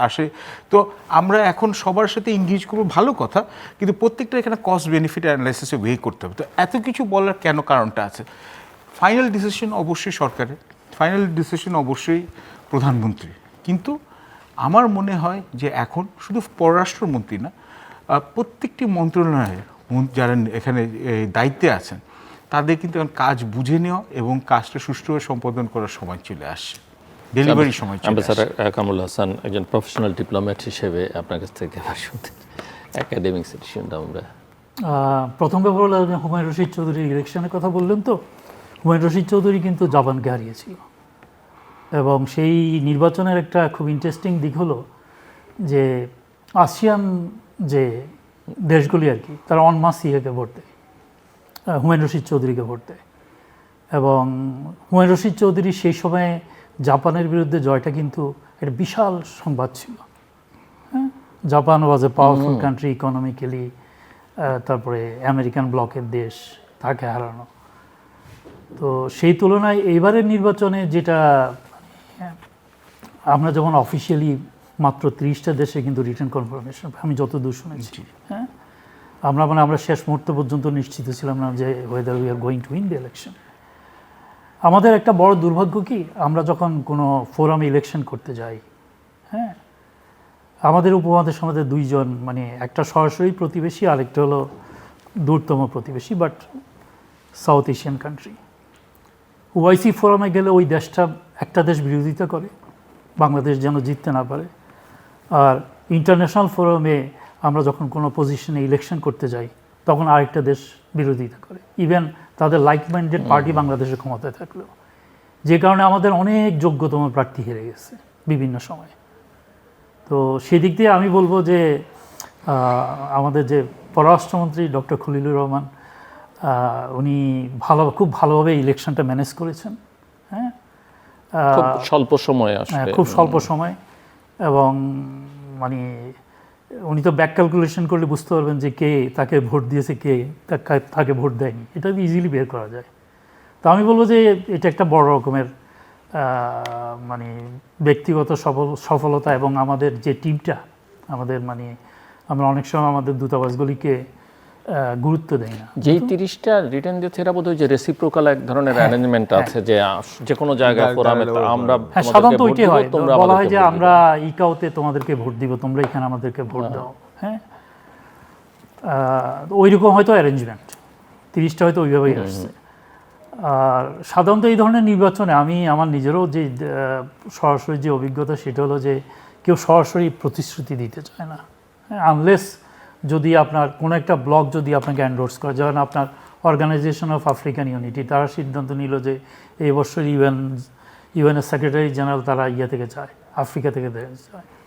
আসে। তো আমরা এখন সবার সাথে এনগেজ করবো, ভালো কথা, কিন্তু প্রত্যেকটা এখানে কস্ট বেনিফিট অ্যানালাইসিসে ওয়ে করতে হবে। তো এত কিছু বলার কেন কারণটা আছে। ফাইনাল ডিসিশন অবশ্যই সরকারের, ফাইনাল ডিসিশন অবশ্যই প্রধানমন্ত্রী। কিন্তু আমার মনে হয় যে এখন শুধু পররাষ্ট্রমন্ত্রী না, প্রত্যেকটি মন্ত্রণালয়ের যারা এখানে দায়িত্বে আছেন, তাদের কিন্তু এখন কাজ বুঝে নেওয়া এবং কাজটা সুষ্ঠুভাবে সম্পাদন করার সময় চলে আসছে, ডেলিভারি সময় চলে আসছে। কামরুল হাসান একজন প্রফেশনাল ডিপ্লোম্যাট হিসেবে আপনার কাছ থেকে শুনতে একাডেমিক সেশনটা আমরা প্রথম ব্যাপার হলো হুমায়ুন রশিদ চৌধুরীর ইলেকশনের কথা বললেন। তো হুমায়ুন রশিদ চৌধুরী কিন্তু জাপানকে হারিয়েছিল, এবং সেই নির্বাচনের একটা খুব ইন্টারেস্টিং দিক হলো যে আসিয়ান যে দেশগুলি আর কি, তারা অনমাস ইয়েকে ভোট দেয়, হুমায়ুন রশিদ চৌধুরীকে ভোট দেয়। এবং হুমায়ুন রশিদ চৌধুরী সেই সময়ে জাপানের বিরুদ্ধে জয়টা কিন্তু একটা বিশাল সংবাদ ছিল। হ্যাঁ, Japan was a powerful country economically, তারপরে আমেরিকান ব্লকের দেশ, তাকে হারানো। তো সেই তুলনায় এইবারের নির্বাচনে যেটা আমরা যখন অফিসিয়ালি মাত্র 30টা দেশে কিন্তু রিটার্ন কনফার্মেশন, আমি যতদূর শুনেছি, হ্যাঁ, আমরা শেষ মুহূর্ত পর্যন্ত নিশ্চিত ছিলাম না যে weather we are going to win the election. আমাদের একটা বড় দুর্ভাগ্য কি, আমরা যখন কোনো ফোরামে ইলেকশন করতে যাই, হ্যাঁ, আমাদের উপমহাদেশ আমাদের দুইজন, মানে একটা সরাসরি প্রতিবেশী, আরেকটা হলো দূরতম প্রতিবেশী, but south Asian country. OIC ফোরামে গেলে ওই দেশটা একটা দেশ বিরোধিতা করে, বাংলাদেশ যেন জিততে না পারে। আর ইন্টারন্যাশনাল ফোরামে আমরা যখন কোনো পজিশনে ইলেকশন করতে যাই, তখন আরেকটা দেশ বিরোধিতা করে, ইভেন তাদের লাইক মাইন্ডেড পার্টি বাংলাদেশের ক্ষমতায় থাকলেও। যে কারণে আমাদের অনেক যোগ্যতম প্রার্থী হেরে গেছে বিভিন্ন সময়। তো সেদিক দিয়ে আমি বলবো যে আমাদের যে পররাষ্ট্রমন্ত্রী ডক্টর খলিলুর রহমান, উনি খুব ভালোভাবে ইলেকশনটা ম্যানেজ করেছেন। হ্যাঁ, খুব স্বল্প সময়ে আসলে, খুব স্বল্প সময়। এবং মানে উনি তো ব্যাক ক্যালকুলেশন করলে বুঝতে পারবেন যে কে তাকে ভোট দিয়েছে, কে তাকে ভোট দেয়নি, এটা ইজিলি বের করা যায়। তো আমি বলবো যে এটা একটা বড় রকমের মানে ব্যক্তিগত সফলতা। এবং আমাদের যে টিমটা, আমাদের মানে আমরা অনেক সময় আমাদের দূতাবাসগুলিকে গুরুত্ব দেয় না। যেই 30টা রিটার্ন দিয়েছে এরা বোধহয় যে রেসিপ্রোকাল এক ধরনের অ্যারেঞ্জমেন্ট আছে, যে কোনো জায়গায় ফোরামে আমরা সাধারণত ওইটাই হয়, বলা হয় যে আমরা ইকাওতে তোমাদেরকে ভোট দিব, তোমরা এখানে আমাদেরকে ভোট দাও। হ্যাঁ, ওইরকম হয়তো অ্যারেঞ্জমেন্ট, 30টা হয়তো ওইভাবেই আসছে। আর সাধারণত এই ধরনের নির্বাচনে আমি আমার নিজেরও যে সরাসরি যে অভিজ্ঞতা, সেটা হলো যে কেউ সরাসরি প্রতিশ্রুতি দিতে চায় না, আনলেস যদি আপনার কোনো একটা ব্লক যদি আপনাকে এন্ডোর্স করে। যেমন আপনার অর্গানাইজেশন অফ আফ্রিকান ইউনিটি, তারা সিদ্ধান্ত নিল যে এই বছর ইউএনের সেক্রেটারি জেনারেল তারা থেকে যায়, আফ্রিকা থেকে যায়।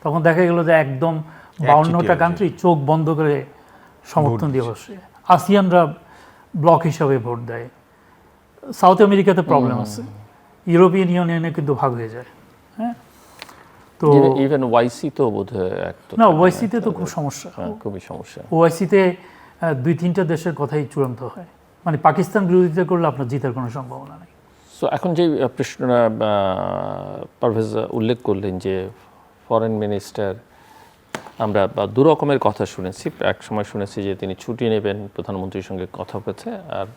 তখন দেখা গেল যে একদম 52টা কান্ট্রি চোখ বন্ধ করে সমর্থন দিয়ে বসে। আসিয়ানরা ব্লক হিসাবে ভোট দেয়। সাউথ আমেরিকাতে প্রবলেম আছে, ইউরোপিয়ান ইউনিয়নে কিন্তু ভাগ হয়ে যায়। হ্যাঁ, তো ইভেন ওয়াইসি তো বোধহয় না, ওয়াইসিতে তো খুব সমস্যা, খুবই সমস্যা। ওয়াইসিতে 2-3টা দেশের কথাই চূড়ান্ত হয়, মানে পাকিস্তান বিরোধিতা করলে আপনার জিতার কোনো সম্ভাবনা নেই। সো এখন যে প্রশ্নটা পারভেজ উল্লেখ করলেন যে ফরেন মিনিস্টার, আমরা দু রকমের কথা শুনেছি। এক সময় শুনেছি যে তিনি ছুটি নেবেন, প্রধানমন্ত্রীর সঙ্গে কথা হয়েছে। আর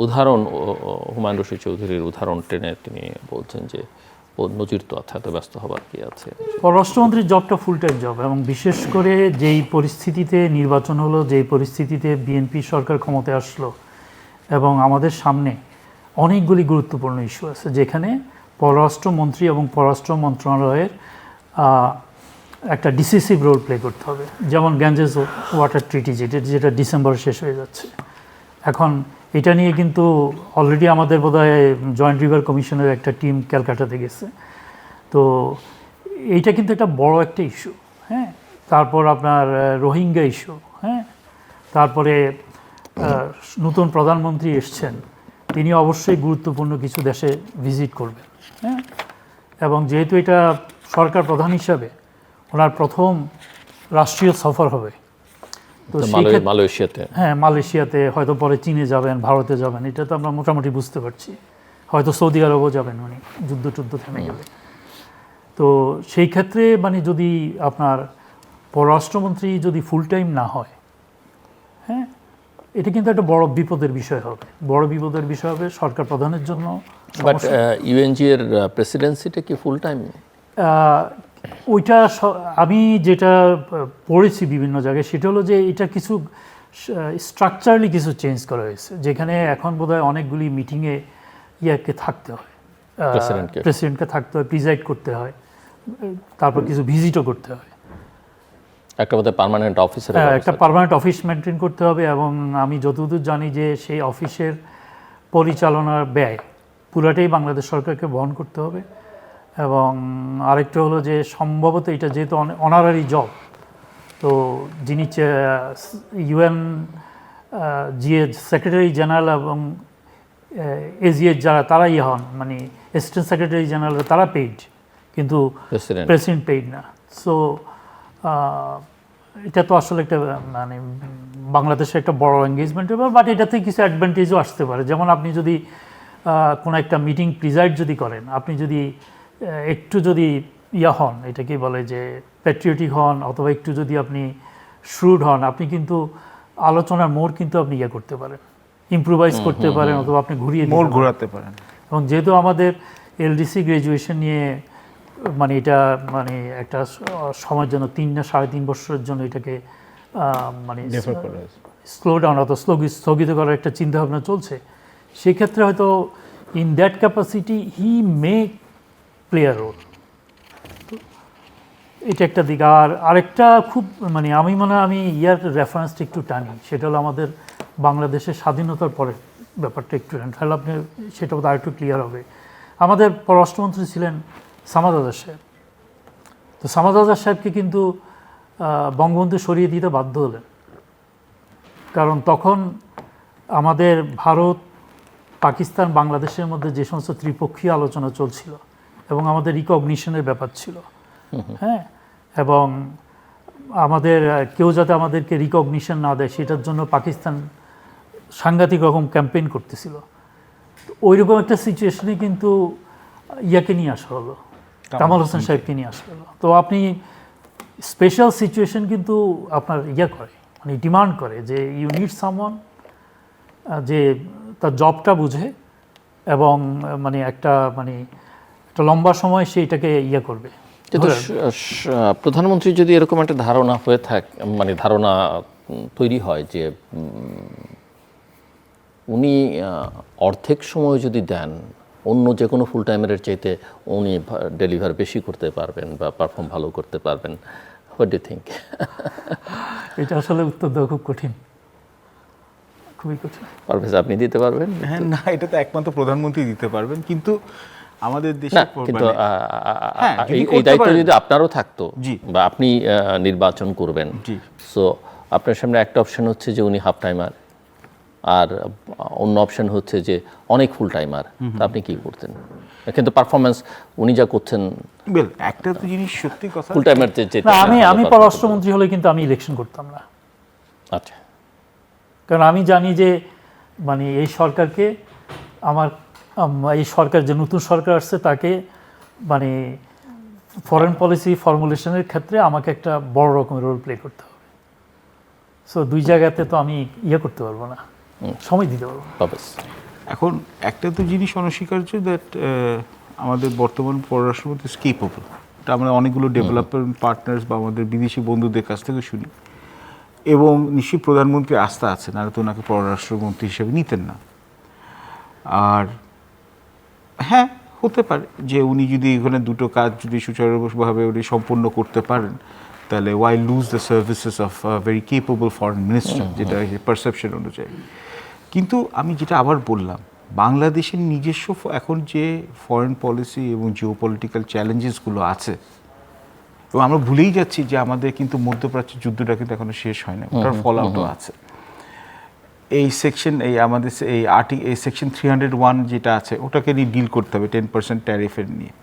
উদাহরণ হুমায়ুন রশিদ চৌধুরীর উদাহরণ টেনে তিনি বলছেন যে ও নজির তো আছে, এত ব্যস্ত হবার কি আছে। পররাষ্ট্রমন্ত্রীর জবটা ফুল টাইম জব, এবং বিশেষ করে যেই পরিস্থিতিতে নির্বাচন হলো, যেই পরিস্থিতিতে বিএনপি সরকার ক্ষমতায় আসলো, এবং আমাদের সামনে অনেকগুলি গুরুত্বপূর্ণ ইস্যু আছে যেখানে পররাষ্ট্রমন্ত্রী এবং পররাষ্ট্র মন্ত্রণালয়ের একটা ডিসিসিভ রোল প্লে করতে হবে। যেমন গ্যাঞ্জেস ওয়াটার ট্রিটি যেটা ডিসেম্বরে শেষ হয়ে যাচ্ছে। এখন এটা নিয়ে কিন্তু অলরেডি আমাদের বোধহয় জয়েন্ট রিভার কমিশনের একটা টিম ক্যালকাটাতে গেছে। তো এইটা কিন্তু একটা বড় একটা ইস্যু। হ্যাঁ, তারপর আপনার রোহিঙ্গা ইস্যু। হ্যাঁ, তারপরে নতুন প্রধানমন্ত্রী এসছেন, তিনি অবশ্যই গুরুত্বপূর্ণ কিছু দেশে ভিজিট করবেন। হ্যাঁ, এবং যেহেতু এটা সরকার প্রধান হিসাবে ওনার প্রথম রাষ্ট্রীয় সফর হবে, তো সেই ক্ষেত্রে মালয়েশিয়াতে, হ্যাঁ মালয়েশিয়াতে, হয়তো পরে চীনে যাবেন, ভারতে যাবেন, এটা তো আমরা মোটামুটি বুঝতে পারছি। হয়তো সৌদি আরবও যাবেন উনি, যুদ্ধ থেমে গেলে। তো সেই ক্ষেত্রে মানে যদি আপনার পররাষ্ট্রমন্ত্রী যদি ফুল টাইম না হয়, হ্যাঁ, এটা কিন্তু একটা বড় বিপদের বিষয় হবে। বড় বিপদের বিষয় হবে সরকার প্রধানের জন্য। বাট ইউএনজি এর প্রেসিডেন্সিটা কি ফুল টাইম? ওইটা আমি যেটা পড়েছি বিভিন্ন জায়গায়, সেটা হলো যে এটা কিছু স্ট্রাকচারালি কিছু চেঞ্জ করা হয়েছে, যেখানে এখন বোধহয় অনেকগুলি মিটিংয়ে ইয়াকে থাকতে হয়, প্রেসিডেন্টকে থাকতে হয়, প্রিজাইড করতে হয়, তারপর কিছু ভিজিটও করতে হয়। একটা বোধহয় পার্মানেন্ট অফিসার, একটা পার্মানেন্ট অফিস মেনটেন করতে হবে। এবং আমি যতদূর জানি যে সেই অফিসের পরিচালনার ব্যয় পুরাটাই বাংলাদেশ সরকারকে বহন করতে হবে। এবং আরেকটা হলো যে সম্ভবত এটা যেহেতু অনারারি জব, তো যিনি ইউএন জিএ সেক্রেটারি জেনারেল এবং এজিএর যারা তারা হন, মানে অ্যাসিস্ট্যান্ট সেক্রেটারি জেনারেল তারা পেইড, কিন্তু প্রেসিডেন্ট পেইড না। সো এটা তো আসলে একটা মানে বাংলাদেশের একটা বড় এঙ্গেজমেন্ট ব্যাপার। বাট এটাতে কিছু অ্যাডভান্টেজও আসতে পারে। যেমন আপনি যদি কোনো একটা মিটিং প্রিজাইড যদি করেন, আপনি যদি একটু যদি হন, এটাকে বলে যে প্যাট্রিয়টিক হন, অথবা একটু যদি আপনি শ্রুড হন, আপনি কিন্তু আলোচনার মোড় কিন্তু আপনি করতে পারেন, ইম্প্রোভাইজ করতে পারেন, অথবা আপনি ঘোরাতে পারেন। এবং যেহেতু আমাদের এলডিসি গ্র্যাজুয়েশন নিয়ে মানে এটা মানে একটা সময়ের জন্য 3 না 3.5 বছরের জন্য এটাকে মানে স্লো ডাউন অথবা স্থগিত করার একটা চিন্তাভাবনা চলছে। সেক্ষেত্রে হয়তো in that capacity he may play a role. এটা একটা দিক। আর আরেকটা খুব মানে আমি রেফারেন্সটা একটু টানি, সেটা হলো আমাদের বাংলাদেশের স্বাধীনতার পরের ব্যাপারটা একটু টানি, তাহলে আপনি সেটা বোধহয় আরেকটু ক্লিয়ার হবে। আমাদের পররাষ্ট্রমন্ত্রী ছিলেন সামাদ আজাদ সাহেব। তো সামাদ আজাদ সাহেবকে কিন্তু বঙ্গবন্ধু সরিয়ে দিতে বাধ্য হলেন, কারণ তখন আমাদের ভারত, পাকিস্তান, বাংলাদেশের মধ্যে যে সমস্ত ত্রিপক্ষীয় আলোচনা চলছিল এবং আমাদের রিকগনিশনের ব্যাপার ছিল, হ্যাঁ, এবং আমাদের কেউ যাতে আমাদেরকে রিকগনিশন না দেয় সেটার জন্য পাকিস্তান সাংঘাতিক রকম ক্যাম্পেইন করতেছিল। ওইরকম একটা সিচুয়েশনে কিন্তু ইয়াকে নিয়ে আসা হলো, কামাল হোসেন সাহেবকে নিয়ে আসা হলো। তো আপনি স্পেশাল সিচুয়েশন কিন্তু আপনার করে, মানে ডিমান্ড করে যে ইউ নিড সামওয়ান যে তার জবটা বুঝে এবং মানে একটা লম্বা সময় সে এটাকে করবে। কিন্তু প্রধানমন্ত্রী যদি এরকম একটা ধারণা হয়ে থাকে, মানে ধারণা তৈরি হয় যে উনি অর্ধেক সময় যদি দেন, অন্য যে কোনো ফুল টাইমের চাইতে উনি ডেলিভার বেশি করতে পারবেন বা পারফর্ম ভালো করতে পারবেন, হোয়াট ডু থিঙ্ক? এটা আসলে উত্তর দেওয়া খুব কঠিন, খুবই কঠিন। পারভেজ, আপনি দিতে পারবেন? হ্যাঁ, না, এটা তো একমাত্র প্রধানমন্ত্রী দিতে পারবেন। কিন্তু আমাদের দেশে কিন্তু এই দায়িত্ব যদি আপনারও থাকতো বা আপনি নির্বাচন করবেন, সো আপনার সামনে একটা অপশন হচ্ছে যে উনি হাফ টাইমার, আর অন্য অপশন হচ্ছে যে অনেক ফুল টাইমার, তা আপনি কি করতেন? কিন্তু পারফরমেন্স উনি যা করছেন, একটা তো জিনিস সত্যি কথা, ফুল টাইমার আমি পররাষ্ট্রমন্ত্রী হলে কিন্তু আমি ইলেকশন করতাম না। আচ্ছা, কারণ আমি জানি যে মানে এই সরকারকে এই সরকার যে নতুন সরকার আসছে তাকে মানে ফরেন পলিসি ফর্মুলেশনের ক্ষেত্রে আমাকে একটা বড় রকমের রোল প্লে করতে হবে। সো দুই জায়গাতে তো আমি করতে পারবো না, সময় দিতে পারবো না। এখন একটা তো জিনিস অনস্বীকার্য, দ্যাট আমাদের বর্তমান পররাষ্ট্রমন্ত্রী ইজ কেপেবল। এটা আমরা অনেকগুলো ডেভেলপমেন্ট পার্টনার্স বা আমাদের বিদেশি বন্ধুদের কাছ থেকে শুনি, এবং নিশ্চয়ই প্রধানমন্ত্রীর আস্থা আছে, না তো ওনাকে পররাষ্ট্রমন্ত্রী হিসেবে নিতেন না। আর হ্যাঁ, হতে পারে যে উনি যদি এখানে দুটো কাজ যদি সুচারুভাবে উনি সম্পন্ন করতে পারেন, তাহলে why lose the services of very capable foreign minister, যেটা পারসেপশন অনুযায়ী। কিন্তু আমি যেটা আবার বললাম, বাংলাদেশের নিজস্ব এখন যে ফরেন পলিসি এবং জিও পলিটিক্যাল চ্যালেঞ্জেসগুলো আছে, এবং আমরা ভুলেই যাচ্ছি যে আমাদের কিন্তু মধ্যপ্রাচ্যের যুদ্ধটা কিন্তু এখনো শেষ হয় না, ওটার ফল আউটও আছে। এই সেকশন আমাদের এই সেকশন 301 যেটা আছে ওটাকে নিয়ে ডিল করতে হবে, 10% ট্যারিফের নিয়ে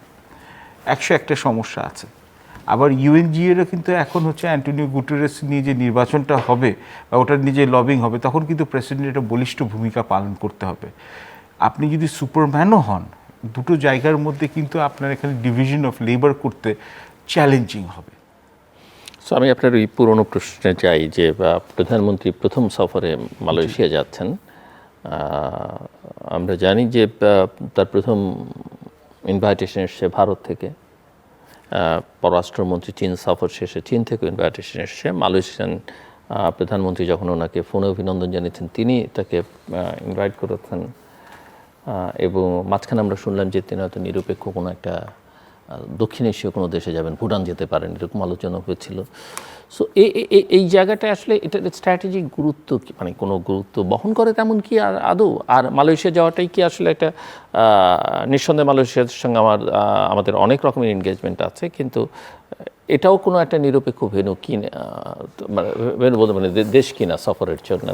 101টা সমস্যা আছে। আবার ইউএনজিএরও কিন্তু এখন হচ্ছে অ্যান্টোনিও গুটেরেস নিয়ে যে নির্বাচনটা হবে বা ওটার নিয়ে যে লবিং হবে, তখন কিন্তু প্রেসিডেন্ট একটা বলিষ্ঠ ভূমিকা পালন করতে হবে। আপনি যদি সুপারম্যানও হন, দুটো জায়গার মধ্যে কিন্তু আপনার এখানে ডিভিশন অফ লেবার করতে চ্যালেঞ্জিং হবে। সো আমি আপনার ওই পুরনো প্রশ্নে চাই যে প্রধানমন্ত্রী প্রথম সফরে মালয়েশিয়া যাচ্ছেন। আমরা জানি যে তার প্রথম ইনভাইটেশন এসছে ভারত থেকে, পররাষ্ট্রমন্ত্রী চীন সফর শেষে চীন থেকে ইনভাইটেশন এসছে। মালয়েশিয়ান প্রধানমন্ত্রী যখন ওনাকে ফোনে অভিনন্দন জানিয়েছেন, তিনি তাকে ইনভাইট করেছেন, এবং মাঝখানে আমরা শুনলাম যে তিনি হয়তো নিরপেক্ষ কোনো একটা দক্ষিণ এশীয় কোনো দেশে যাবেন, ভুটান যেতে পারেন, এরকম আলোচনা হয়েছিল। সো এই জায়গাটা আসলে এটার স্ট্র্যাটেজিক গুরুত্ব কি, মানে কোনো গুরুত্ব বহন করে তেমন কি আর আদৌ? আর মালয়েশিয়া যাওয়াটাই কি আসলে একটা, নিঃসন্দেহে মালয়েশিয়ার সঙ্গে আমাদের অনেক রকমের এনগেজমেন্ট আছে, কিন্তু এটাও কোনো একটা নিরপেক্ষ ভেন্যু কিনা, ভেন্যু বলতে মানে দেশ কিনা সফরের জন্য?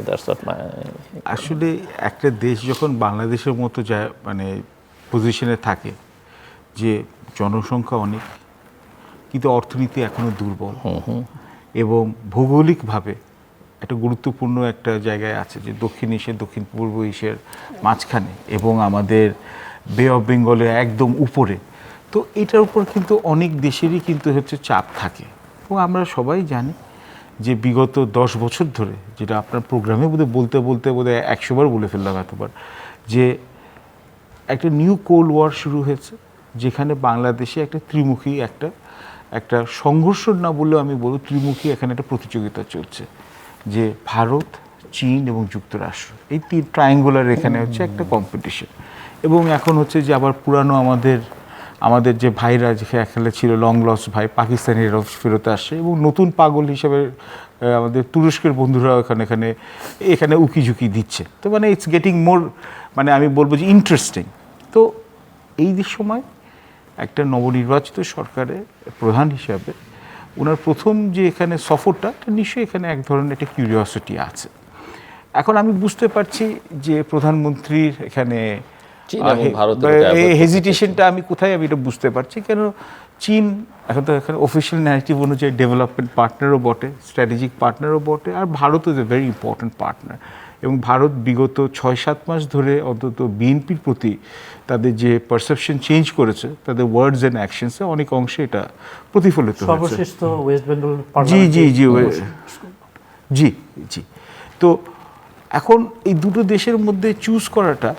আসলে একটা দেশ যখন বাংলাদেশের মতো মানে পজিশনে থাকে, যে জনসংখ্যা অনেক কিন্তু অর্থনীতি এখনো দুর্বল, এবং ভৌগোলিকভাবে একটা গুরুত্বপূর্ণ একটা জায়গায় আছে, যে দক্ষিণ এশিয়া দক্ষিণ পূর্ব এশিয়ার মাঝখানে এবং আমাদের বে অফ বেঙ্গলের একদম উপরে। তো এটার উপর কিন্তু অনেক দেশেরই কিন্তু হচ্ছে চাপ থাকে, এবং আমরা সবাই জানি যে বিগত 10 বছর ধরে, যেটা আপনার প্রোগ্রামে বলতে বোধহয় 100 বার বলে ফেললাম এতবার, যে একটা নিউ কোল্ড ওয়ার শুরু হয়েছে, যেখানে বাংলাদেশে একটা ত্রিমুখী একটা সংঘর্ষ না বললেও আমি বলব ত্রিমুখী এখানে একটা প্রতিযোগিতা চলছে, যে ভারত, চীন এবং যুক্তরাষ্ট্র, এই ট্রায়াঙ্গুলার এখানে হচ্ছে একটা কম্পিটিশন। এবং এখন হচ্ছে যে আবার পুরানো আমাদের যে ভাইরা যেখানে ছিল লং লস ভাই, পাকিস্তানিরাও ফেরত আসছে, এবং নতুন পাগল হিসেবে আমাদের তুরস্কের বন্ধুরাও এখানে উকিঝুঁকি দিচ্ছে। তো মানে ইটস গেটিং মোর, মানে আমি বলবো যে ইন্টারেস্টিং। তো এই সময় একটা নবনির্বাচিত সরকারের প্রধান হিসাবে ওনার প্রথম যে এখানে সফরটা, নিশ্চয়ই এখানে এক ধরনের একটা কিউরিওসিটি আছে। এখন আমি বুঝতে পারছি যে প্রধানমন্ত্রীর এখানে হেজিটেশনটা আমি এটা বুঝতে পারছি, কেন চীন এখন তো এখানে অফিসিয়াল ন্যারেটিভ অনুযায়ী ডেভেলপমেন্ট পার্টনারও বটে, স্ট্র্যাটেজিক পার্টনারও বটে, আর Bharat is a very important partner. এবং ভারত বিগত 6-7 মাস ধরে অন্তত বিএনপির প্রতি তাদের যে পারসেপশন চেঞ্জ করেছে, তাদের ওয়ার্ডস অ্যান্ড অ্যাকশনসে অনেক অংশে এটা প্রতিফলিত হয়েছে। সর্বশেষ তো ওয়েস্ট বেঙ্গল জি। তো এখন এই দুটো দেশের মধ্যে চুজ করাটা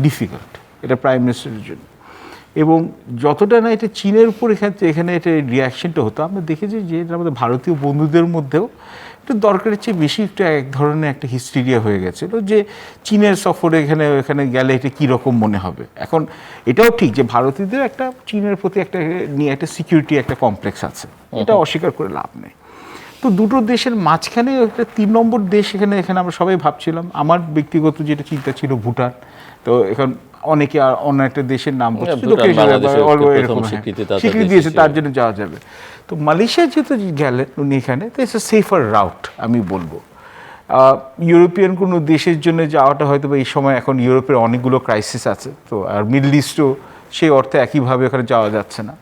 ডিফিকাল্ট, এটা প্রাইম মিনিস্টারের জন্য। এবং যতটা না এটা চীনের উপর এখানে এটা রিয়াকশনটা হতো, আমরা দেখেছি যে এটা আমাদের ভারতীয় বন্ধুদের মধ্যেও একটু দরকারের চেয়ে বেশি একটু এক ধরনের একটা হিস্টেরিয়া হয়ে গেছিলো, যে চীনের সফরে এখানে গেলে এটা কীরকম মনে হবে। এখন এটাও ঠিক যে ভারতীয়দের একটা চীনের প্রতি নিয়ে একটা সিকিউরিটি একটা কমপ্লেক্স আছে, এটা অস্বীকার করে লাভ নেই। তো দুটো দেশের মাঝখানে একটা 3 নম্বর দেশ এখানে আমরা সবাই ভাবছিলাম, আমার ব্যক্তিগত যেটা চিন্তা ছিল ভুটান। তো এখন অনেকে অন্য একটা দেশের নাম স্বীকৃতি দিয়েছে, তার জন্য যাওয়া যাবে। তো মালয়েশিয়া যেহেতু গেলেন উনি এখানে, তো ইটস এ সেফার রাউট আমি বলবো। ইউরোপিয়ান কোনো দেশের জন্য যাওয়াটা হয়তো বা এই সময়, এখন ইউরোপের অনেকগুলো ক্রাইসিস আছে, তো আর মিডল ইস্টও সেই অর্থে একইভাবে ওখানে যাওয়া যাচ্ছে না।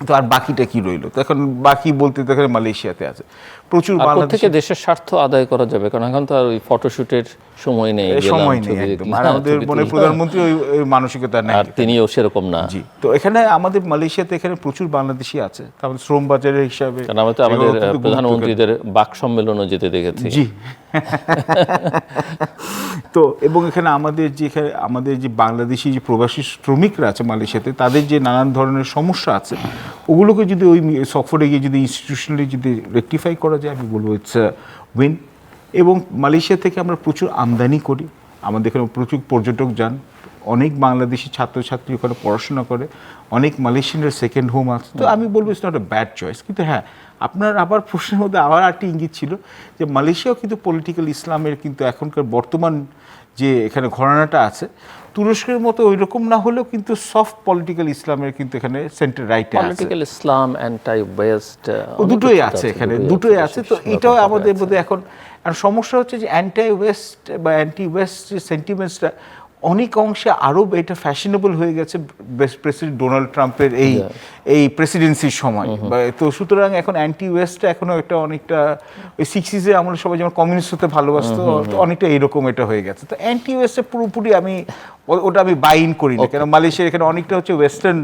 তো আর বাকিটা কি রইলো? তো এখন বাকি বলতে তো এখানে মালয়েশিয়াতে আছে প্রচুর থেকে দেশের স্বার্থ আদায় করা যাবে, কারণ এখন তো আর ওই ফটোশুটের সময় নেই একদম। আর আমাদের প্রধানমন্ত্রী ওই মানসিকতা নেই, আর তিনিও সেরকম না। জি। তো এখানে আমাদের মালয়েশিয়াতে এখানে প্রচুর বাংলাদেশি আছে, তারপরে শ্রম বাজারের হিসাবে, কারণ আমরা তো আমাদের প্রধানমন্ত্রীদের বাক সম্মেলনও যেতে দেখেছি। জি। তো এবং এখানে আমাদের যে বাংলাদেশি যে প্রবাসী শ্রমিকরা আছে মালয়েশিয়াতে, তাদের যে নানান ধরনের সমস্যা আছে, ওগুলোকে যদি ওই সফরে গিয়ে যদি ইনস্টিটিউশনালি যদি রেকটিফাই করা যায়, আমি বলবো ইটস উইন। এবং মালয়েশিয়া থেকে আমরা প্রচুর আমদানি করি, আমাদের এখানে প্রচুর পর্যটক যান, অনেক বাংলাদেশি ছাত্রছাত্রী ওখানে পড়াশোনা করে, অনেক মালয়েশিয়ানের সেকেন্ড হোম আছে। তো আমি বলবো it's not a bad choice. কিন্তু হ্যাঁ, আপনার আবার প্রশ্নের মধ্যে আবার একটি ইঙ্গিত ছিল যে মালয়েশিয়াও কিন্তু পলিটিক্যাল ইসলামের কিন্তু এখনকার বর্তমান যে এখানে ঘরানাটা আছে তুরস্কের মতো ওই রকম না হলেও কিন্তু সফট পলিটিক্যাল ইসলামের কিন্তু এখানে সেন্টার রাইটে আছে। পলিটিক্যাল ইসলাম, অ্যান্টি ওয়েস্ট, দুটোই আছে এখানে, দুটোই আছে। তো এটাও আমাদের মধ্যে এখন আর সমস্যা হচ্ছে যে অ্যান্টি ওয়েস্ট বা অ্যান্টি ওয়েস্ট যে সেন্টিমেন্টসটা অনেক অংশে আরও এটা ফ্যাশনেবল হয়ে গেছে প্রেসিডেন্ট ডোনাল্ড ট্রাম্পের এই প্রেসিডেন্সির সময়। তো সুতরাং এখন অ্যান্টি ওয়েস্টটা এখনও একটা অনেকটা ওই 60s আমরা সবাই যেমন কমিউনিস্ট হতে ভালোবাসতো, অনেকটা এইরকম এটা হয়ে গেছে। তো অ্যান্টি ওয়েস্টে পুরোপুরি ওটা আমি বাই ইন করি না, কেন মালয়েশিয়ার এখানে অনেকটা হচ্ছে ওয়েস্টার্ন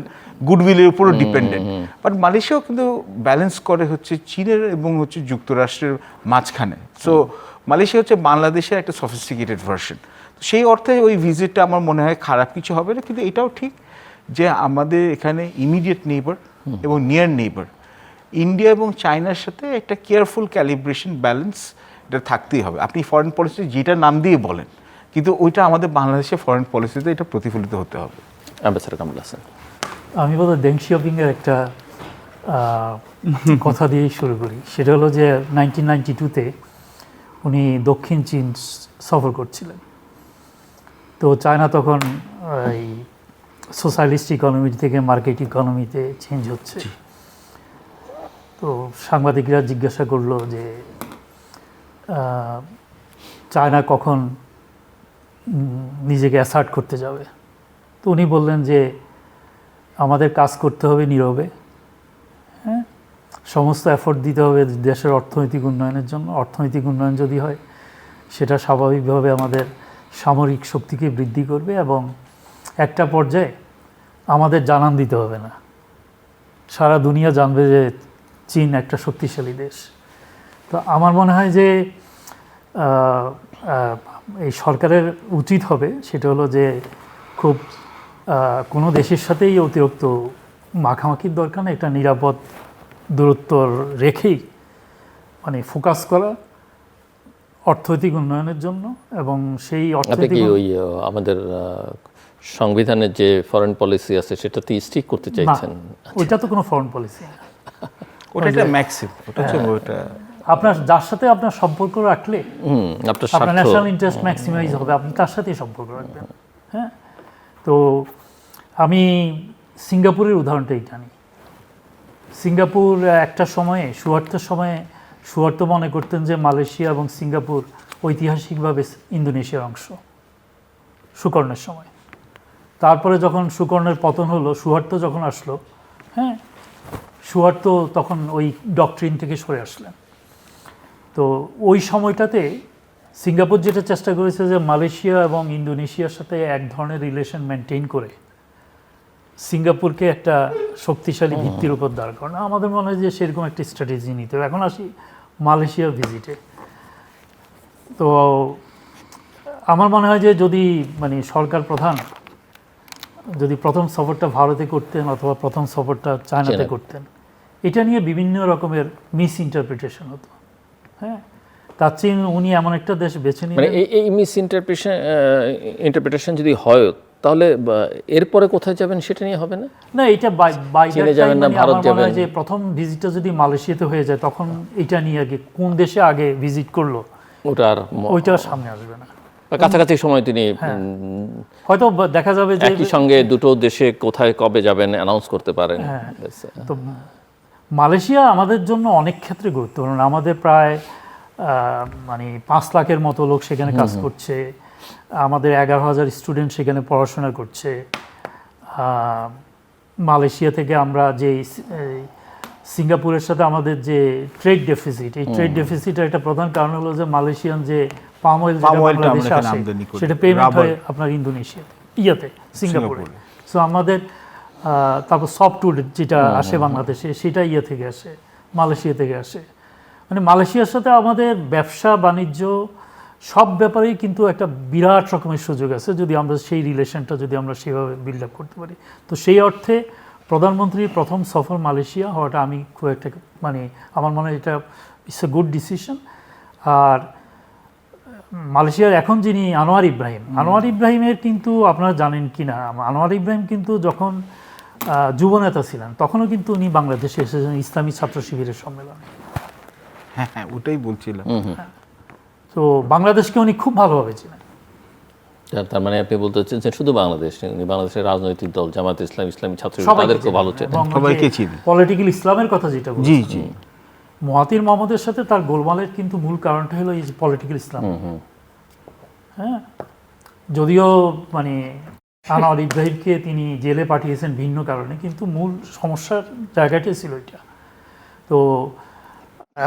গুডউইলের উপরও ডিপেন্ডেন্ট। বাট মালয়েশিয়াও কিন্তু ব্যালেন্স করে হচ্ছে চীনের এবং হচ্ছে যুক্তরাষ্ট্রের মাঝখানে। সো মালয়েশিয়া হচ্ছে বাংলাদেশের একটা সফিস্টিকেটেড ভার্সন। সেই অর্থে ওই ভিজিটটা আমার মনে হয় খারাপ কিছু হবে না। কিন্তু এটাও ঠিক যে আমাদের এখানে ইমিডিয়েট নেইবার এবং নিয়ার নেইবার ইন্ডিয়া এবং চায়নার সাথে একটা কেয়ারফুল ক্যালিব্রেশন ব্যালেন্স এটা থাকতেই হবে। আপনি ফরেন পলিসি যেটা নাম দিয়ে বলেন, কিন্তু ওইটা আমাদের বাংলাদেশের ফরেন পলিসিতে এটা প্রতিফলিত হতে হবে। অ্যাম্বাসেডর কামরুল হাসান, আমি বলতে দেং শিয়াওপিংয়ের একটা কথা দিয়েই শুরু করি। সেটা হলো যে 1992-তে উনি দক্ষিণ চীন সফর করছিলেন। তো চায়না তখন এই সোশ্যালিস্ট ইকোনমি থেকে মার্কেট ইকোনমিতে চেঞ্জ হচ্ছে। তো সাংবাদিকরা জিজ্ঞাসা করলো যে চায়না কখন নিজেকে অ্যাসার্ট করতে যাবে। তো উনি বললেন যে আমাদের কাজ করতে হবে নীরবে, হ্যাঁ, সমস্ত এফোর্ট দিতে হবে দেশের অর্থনৈতিক উন্নয়নের জন্য। অর্থনৈতিক উন্নয়ন যদি হয় সেটা স্বাভাবিকভাবে আমাদের সামরিক শক্তিকে বৃদ্ধি করবে এবং একটা পর্যায়ে আমাদের জানান দিতে হবে না, সারা দুনিয়া জানবে যে চীন একটা শক্তিশালী দেশ। তো আমার মনে হয় যে এই সরকারের উচিত হবে সেটা হলো যে খুব কোনো দেশের সাথেই অতিরিক্ত মাখামাখির দরকার নেই, একটা নিরাপদ দূরত্ব রেখেই মানে ফোকাস করা অর্থনৈতিক উন্নয়নের জন্য। এবং সেই অর্থনৈতিক ওই আমাদের সংবিধানের যে ফরেন পলিসি আছে সেটাতে স্টিক করতে চাইছেন? ওইটা তো কোনো ফরেন পলিসি না, ওটা একটা ম্যাক্সিম, ওটা হচ্ছে ওটা আপনার যার সাথে আপনার সম্পর্ক রাখলে আপনার ন্যাশনাল ইন্টারেস্ট ম্যাক্সিমাইজ হবে, আপনি তার সাথেই সম্পর্ক রাখবেন। হ্যাঁ, তো আমি সিঙ্গাপুরের উদাহরণটাই জানি। সিঙ্গাপুর একটা সময়ে সুয়ার্তো মনে করতেন যে মালয়েশিয়া এবং সিঙ্গাপুর ঐতিহাসিকভাবে ইন্দোনেশিয়ার অংশ সুকর্ণের সময়। তারপরে যখন সুকর্ণের পতন হলো, সুয়ার্তো যখন আসলো, হ্যাঁ, সুয়ার্তো তখন ওই ডকট্রিন থেকে সরে আসলেন। তো ওই সময়টাতে সিঙ্গাপুর যেটা চেষ্টা করেছে যে মালয়েশিয়া এবং ইন্দোনেশিয়ার সাথে এক ধরনের রিলেশন মেনটেন করে সিঙ্গাপুরকে একটা শক্তিশালী ভিত্তির উপর দাঁড় করানো। আমাদের মনে হয় যে সেরকম একটা স্ট্র্যাটেজি নিতে হবে। এখন আসি মালয়েশিয়া ভিজিটে। তো আমার মনে হয় যে যদি মানে সরকার প্রধান যদি প্রথম সফরটা ভারতে করতেন অথবা প্রথম সফরটা চায়নাতে করতেন, এটা নিয়ে বিভিন্ন রকমের মিস ইন্টারপ্রিটেশন হতো। হ্যাঁ, তার চেয়ে উনি এমন একটা দেশ বেছে নিলেন। এই মিস ইন্টারপ্রিটেশন যদি হয় তাহলে এরপরে কোথায় যাবেন সেটা নিয়ে হবে না? না, এটা চীনে যাবেন না ভারত যাবেন? যে প্রথম ভিজিটটা যদি মালয়েশিয়াতে হয়ে যায় তখন এটা নিয়ে আগে কোন দেশে আগে ভিজিট করলো ওইটা সামনে আসবে না। কাছাকাছি সময় তিনি হয়তো দেখা যাবে যে একই সঙ্গে দুটো দেশে কোথায় কবে যাবেন অ্যানাউন্স করতে পারেন। তো মালয়েশিয়া আমাদের জন্য অনেক ক্ষেত্রে গুরুত্বপূর্ণ। আমাদের প্রায় মানে 5 লাখের মতো লোক সেখানে কাজ করছে, আমাদের 11,000 স্টুডেন্ট সেখানে পড়াশোনা করছে। মালয়েশিয়া থেকে আমরা যে সিঙ্গাপুরের সাথে আমাদের যে ট্রেড ডেফিসিট, এই ট্রেড ডেফিসিটের একটা প্রধান কারণ হলো যে মালয়েশিয়ান যে পাম অয়েল বাংলাদেশে আসে সেটা পেমেন্ট হয় আপনার ইন্দোনেশিয়াতে সিঙ্গাপুরে। সো আমাদের তারপর সফটউড যেটা আসে বাংলাদেশে সেটা থেকে আসে, মালয়েশিয়া থেকে আসে। মানে মালয়েশিয়ার সাথে আমাদের ব্যবসা বাণিজ্য সব ব্যাপারেই কিন্তু একটা বিরাট রকমের সুযোগ আছে যদি আমরা সেই রিলেশনটা যদি আমরা সেভাবে বিল্ড আপ করতে পারি। তো সেই অর্থে প্রধানমন্ত্রীর প্রথম সফর মালয়েশিয়া হওয়াটা আমি খুব একটা মানে আমার মনে হয় এটা ইটস এ গুড ডিসিশন। আর মালয়েশিয়ার এখন যিনি আনোয়ার ইব্রাহিমের কিন্তু আপনারা জানেন কি না, আনোয়ার ইব্রাহিম কিন্তু যখন যুবনেতা ছিলেন তখনও কিন্তু উনি বাংলাদেশে এসেছেন ইসলামী ছাত্র শিবিরের সম্মেলনে। হ্যাঁ হ্যাঁ, ওটাই বলছিলাম। তো বাংলাদেশকে উনি খুব ভালোভাবে চিনেন। তার মানে আপনি বলতে চাচ্ছেন যে শুধু বাংলাদেশ, উনি বাংলাদেশের রাজনৈতিক দল জামাত ইসলাম, ইসলামী ছাত্র শিবির তাদেরকে ভালো চেনেন, সবাইকে চিনেন। পলিটিক্যাল ইসলামের কথা যেটা বলছেন, জি জি, মহাতির মোহাম্মদের সাথে তার গোলমালের কিন্তু মূল কারণটা হলো এই যে পলিটিক্যাল ইসলাম। হ্যাঁ, যদিও মানে আনোয়ার ইব্রাহিমকে তিনি জেলে পাঠিয়েছেন ভিন্ন কারণে, কিন্তু মূল সমস্যার জায়গাটাই ছিল এটা। তো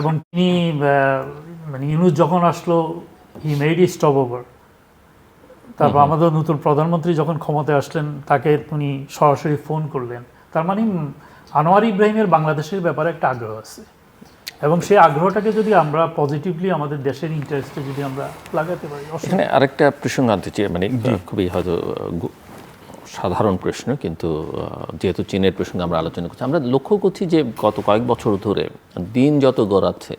এবং তিনি মানে ইউনূস যখন আসলো, he made E stop over. তারপর আমাদের নতুন প্রধানমন্ত্রী যখন ক্ষমতায় আসলেন তাকে উনি সরাসরি ফোন করলেন। তার মানে আনোয়ার ইব্রাহিমের বাংলাদেশের ব্যাপারে একটা আগ্রহ আছে, এবং সেই আগ্রহটাকে যদি আমরা পজিটিভলি আমাদের দেশের ইন্টারেস্টে যদি আমরা লাগাতে পারি। এখানে আরেকটা প্রসঙ্গ আনতে চাই, মানে খুবই হয়তো সাধারণ প্রশ্ন, কিন্তু যেহেতু চীনের প্রসঙ্গে আমরা আলোচনা করছি, আমরা লক্ষ্য করছি যে গত কয়েক বছর ধরে দিন যত গড়াচ্ছে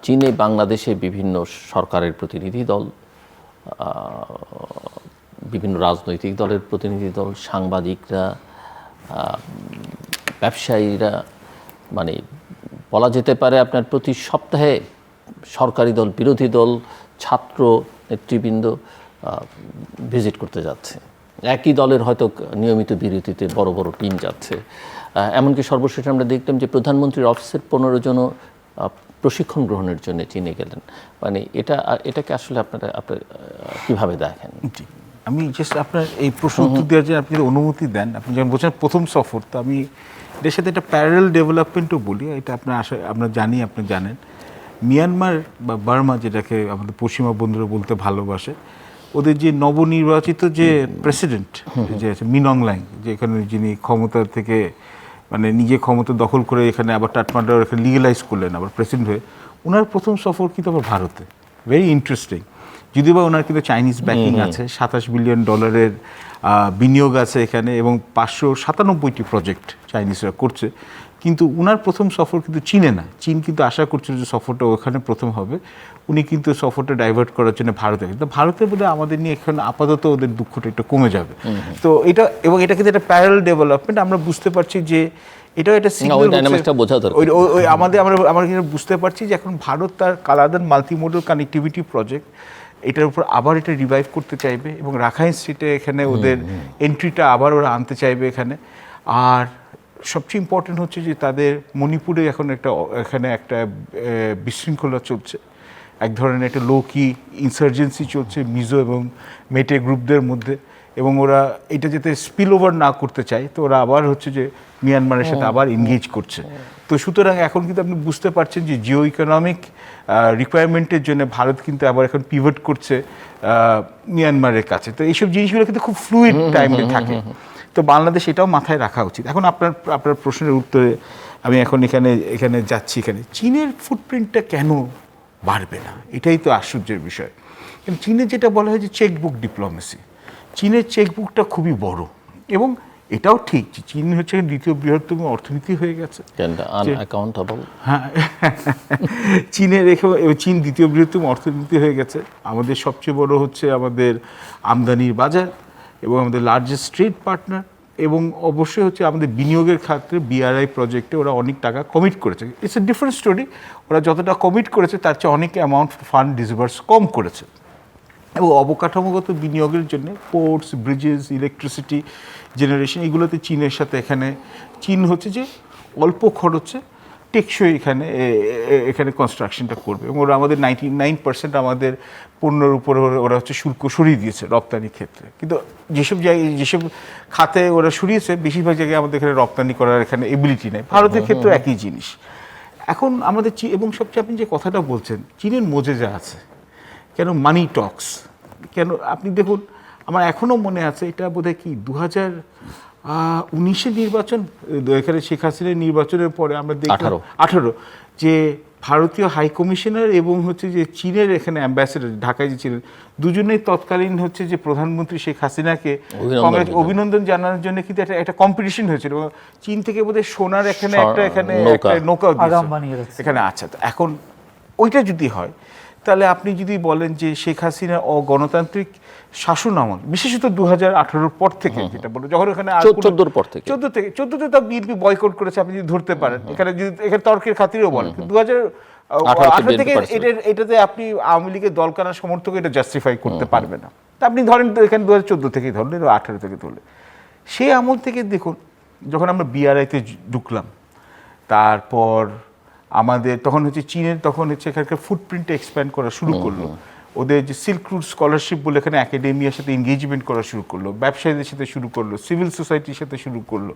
চীনে বাংলাদেশে বিভিন্ন সরকারের প্রতিনিধি দল, বিভিন্ন রাজনৈতিক দলের প্রতিনিধি দল, সাংবাদিকরা, ব্যবসায়ীরা, মানে বলা যেতে পারে আপনার প্রতি সপ্তাহে সরকারি দল, বিরোধী দল, ছাত্র নেতৃবৃন্দ ভিজিট করতে যাচ্ছে। একই দলের হয়তো নিয়মিত বিরতিতে বড় বড় টিম যাচ্ছে। এমনকি সর্বশেষ আমরা দেখলাম যে প্রধানমন্ত্রীর অফিসের 15 জন প্রশিক্ষণ গ্রহণের জন্য চীনে গেলেন। মানে এটাকে আসলে আপনারা কীভাবে দেখেন? আমি জাস্ট আপনার এই প্রশ্ন উত্তর দেওয়ার জন্য আপনি যদি অনুমতি দেন, আপনি যখন বলছেন প্রথম সফর, তো আমি এটার সাথে একটা প্যারালাল ডেভেলপমেন্টও বলি। এটা আমরা জানি, আপনি জানেন, মিয়ানমার বা বার্মা, যেটাকে আমাদের পশ্চিমা বন্ধুরা বলতে ভালোবাসে, ওদের যে নবনির্বাচিত যে প্রেসিডেন্ট যে আছে মিন অং হ্লাইং, যে এখানে যিনি ক্ষমতা থেকে মানে নিজে ক্ষমতা দখল করে এখানে আবার টাটমান্ডার এখানে লিগেলাইজ করলেন আবার প্রেসিডেন্ট হয়ে, ওনার প্রথম সফর কিন্তু আবার ভারতে। Very interesting. যদিও বা ওনার কিন্তু চাইনিজ ব্যাকিং আছে, $27 বিলিয়ন বিনিয়োগ আছে এখানে, এবং 597টি প্রজেক্ট চাইনিজরা করছে, কিন্তু উনার প্রথম সফর কিন্তু চীনে না। চীন কিন্তু আশা করছিল যে সফরটা ওখানে প্রথম হবে, উনি কিন্তু সফরটা ডাইভার্ট করার জন্য ভারতে গেছেন। তো ভারতে বোধহয় আমাদের নিয়ে এখানে আপাতত ওদের দুঃখটা একটু কমে যাবে। তো এটা, এবং এটা কিন্তু একটা প্যারালাল ডেভেলপমেন্ট। আমরা বুঝতে পারছি যে এটাও একটা আমরা বুঝতে পারছি যে এখন ভারত তার কালাদান মাল্টিমোডাল কানেক্টিভিটি প্রজেক্ট, এটার উপর আবার এটা রিভাইভ করতে চাইবে, এবং রাখাইন স্ট্রিটে এখানে ওদের এন্ট্রিটা আবার ওরা আনতে চাইবে এখানে। আর সবচেয়ে ইম্পর্টেন্ট হচ্ছে যে তাদের মণিপুরে এখন এখানে একটা বিশৃঙ্খলা চলছে, এক ধরনের একটা লো কি ইনসার্জেন্সি চলছে মিজো এবং মেটে গ্রুপদের মধ্যে, এবং ওরা এটা যাতে স্পিল ওভার না করতে চায়, তো ওরা আবার হচ্ছে যে মিয়ানমারের সাথে আবার এনগেজ করছে। তো সুতরাং এখন কিন্তু আপনি বুঝতে পারছেন যে জিও ইকোনমিক রিকোয়ারমেন্টের জন্য ভারত কিন্তু আবার এখন পিভট করছে মিয়ানমারের কাছে। তো এইসব জিনিসগুলো কিন্তু খুব ফ্লুইড টাইমে থাকে। তো বাংলাদেশ এটাও মাথায় রাখা উচিত। এখন আপনার প্রশ্নের উত্তরে আমি এখন এখানে যাচ্ছি। এখানে চীনের ফুটপ্রিন্টটা কেন বাড়বে না, এটাই তো আশ্চর্যের বিষয়। কিন্তু চীনের যেটা বলা হয় যে চেকবুক ডিপ্লোমেসি, চীনের চেকবুকটা খুবই বড়, এবং এটাও ঠিক যে চীন হচ্ছে দ্বিতীয় বৃহত্তম অর্থনীতি হয়ে গেছে। হ্যাঁ, চীন দ্বিতীয় বৃহত্তম অর্থনীতি হয়ে গেছে। আমাদের সবচেয়ে বড় হচ্ছে আমাদের আমদানির বাজার, এবং আমাদের লার্জেস্ট ট্রেড পার্টনার, এবং অবশ্যই হচ্ছে আমাদের বিনিয়োগের ক্ষেত্রে BRI প্রজেক্টে ওরা অনেক টাকা কমিট করেছে। ইটস এ ডিফারেন্ট স্টোরি, ওরা যতটা কমিট করেছে তার চেয়ে অনেক অ্যামাউন্ট ফান্ড ডিসবার্স কম করেছে। এবং অবকাঠামোগত বিনিয়োগের জন্য পোর্টস, ব্রিজেস, ইলেকট্রিসিটি জেনারেশন, এগুলোতে চীনের সাথে চীন হচ্ছে যে অল্প খরচে টেকসই এখানে কনস্ট্রাকশনটা করবে, এবং ওরা আমাদের 99% আমাদের পণ্যের উপরে ওরা হচ্ছে শুল্ক সরিয়ে দিয়েছে রপ্তানির ক্ষেত্রে। কিন্তু যেসব খাতে ওরা সরিয়েছে, বেশিরভাগ জায়গায় আমাদের এখানে রপ্তানি করার এখানে এবিলিটি নেই। ভারতের ক্ষেত্রে একই জিনিস। এখন আমাদের এবং সবচেয়ে আপনি যে কথাটা বলছেন, চীনের মোজেজা আছে কেন, মানি টক্স কেন। আপনি দেখুন, আমার এখনও মনে আছে, এটা বোধহয় কি 2019 নির্বাচন, এখানে শেখ হাসিনার নির্বাচনের পরে আমরা দেখি 18 যে ভারতীয় হাই কমিশনার এবং হচ্ছে যে চীনের এখানে অ্যাম্বাসেডার ঢাকায় যে ছিলেন, দুজনেই তৎকালীন হচ্ছে যে প্রধানমন্ত্রী শেখ হাসিনাকে অভিনন্দন জানানোর জন্য কিন্তু একটা কম্পিটিশন হয়েছিল। চীন থেকে বোধহয় সোনার একটা নৌকা এখানে আচ্ছা। তো এখন ওইটা যদি হয়, তাহলে আপনি যদি বলেন যে শেখ হাসিনা গণতান্ত্রিক শাসন আমল, বিশেষত 2018 পর থেকে, যেটা বলো যখন এখানে 14 পর থেকে 14তে তো বিএনপি বয়কট করেছে, আপনি যদি ধরতে পারেন, এখানে তর্কের খাতিরেও বলেন, 2018 থেকে এটাতে আপনি আওয়ামী লীগের দলকানা সমর্থক এটা জাস্টিফাই করতে পারবে না। তা আপনি ধরেন তো এখানে 2014 থেকেই ধরলেন, 18 থেকে ধরলেন, সেই আমল থেকে দেখুন যখন আমরা বিআরআইতে ঢুকলাম, তারপর আমাদের তখন হচ্ছে চীনের তখন হচ্ছে এখানকার ফুটপ্রিন্টে এক্সপ্যান্ড করা শুরু করলো, ওদের যে সিল্ক রুট স্কলারশিপ বলে এখানে একাডেমিয়ার সাথে এনগেজমেন্ট করা শুরু করলো, ব্যবসায়ীদের সাথে শুরু করলো, সিভিল সোসাইটির সাথে শুরু করলো।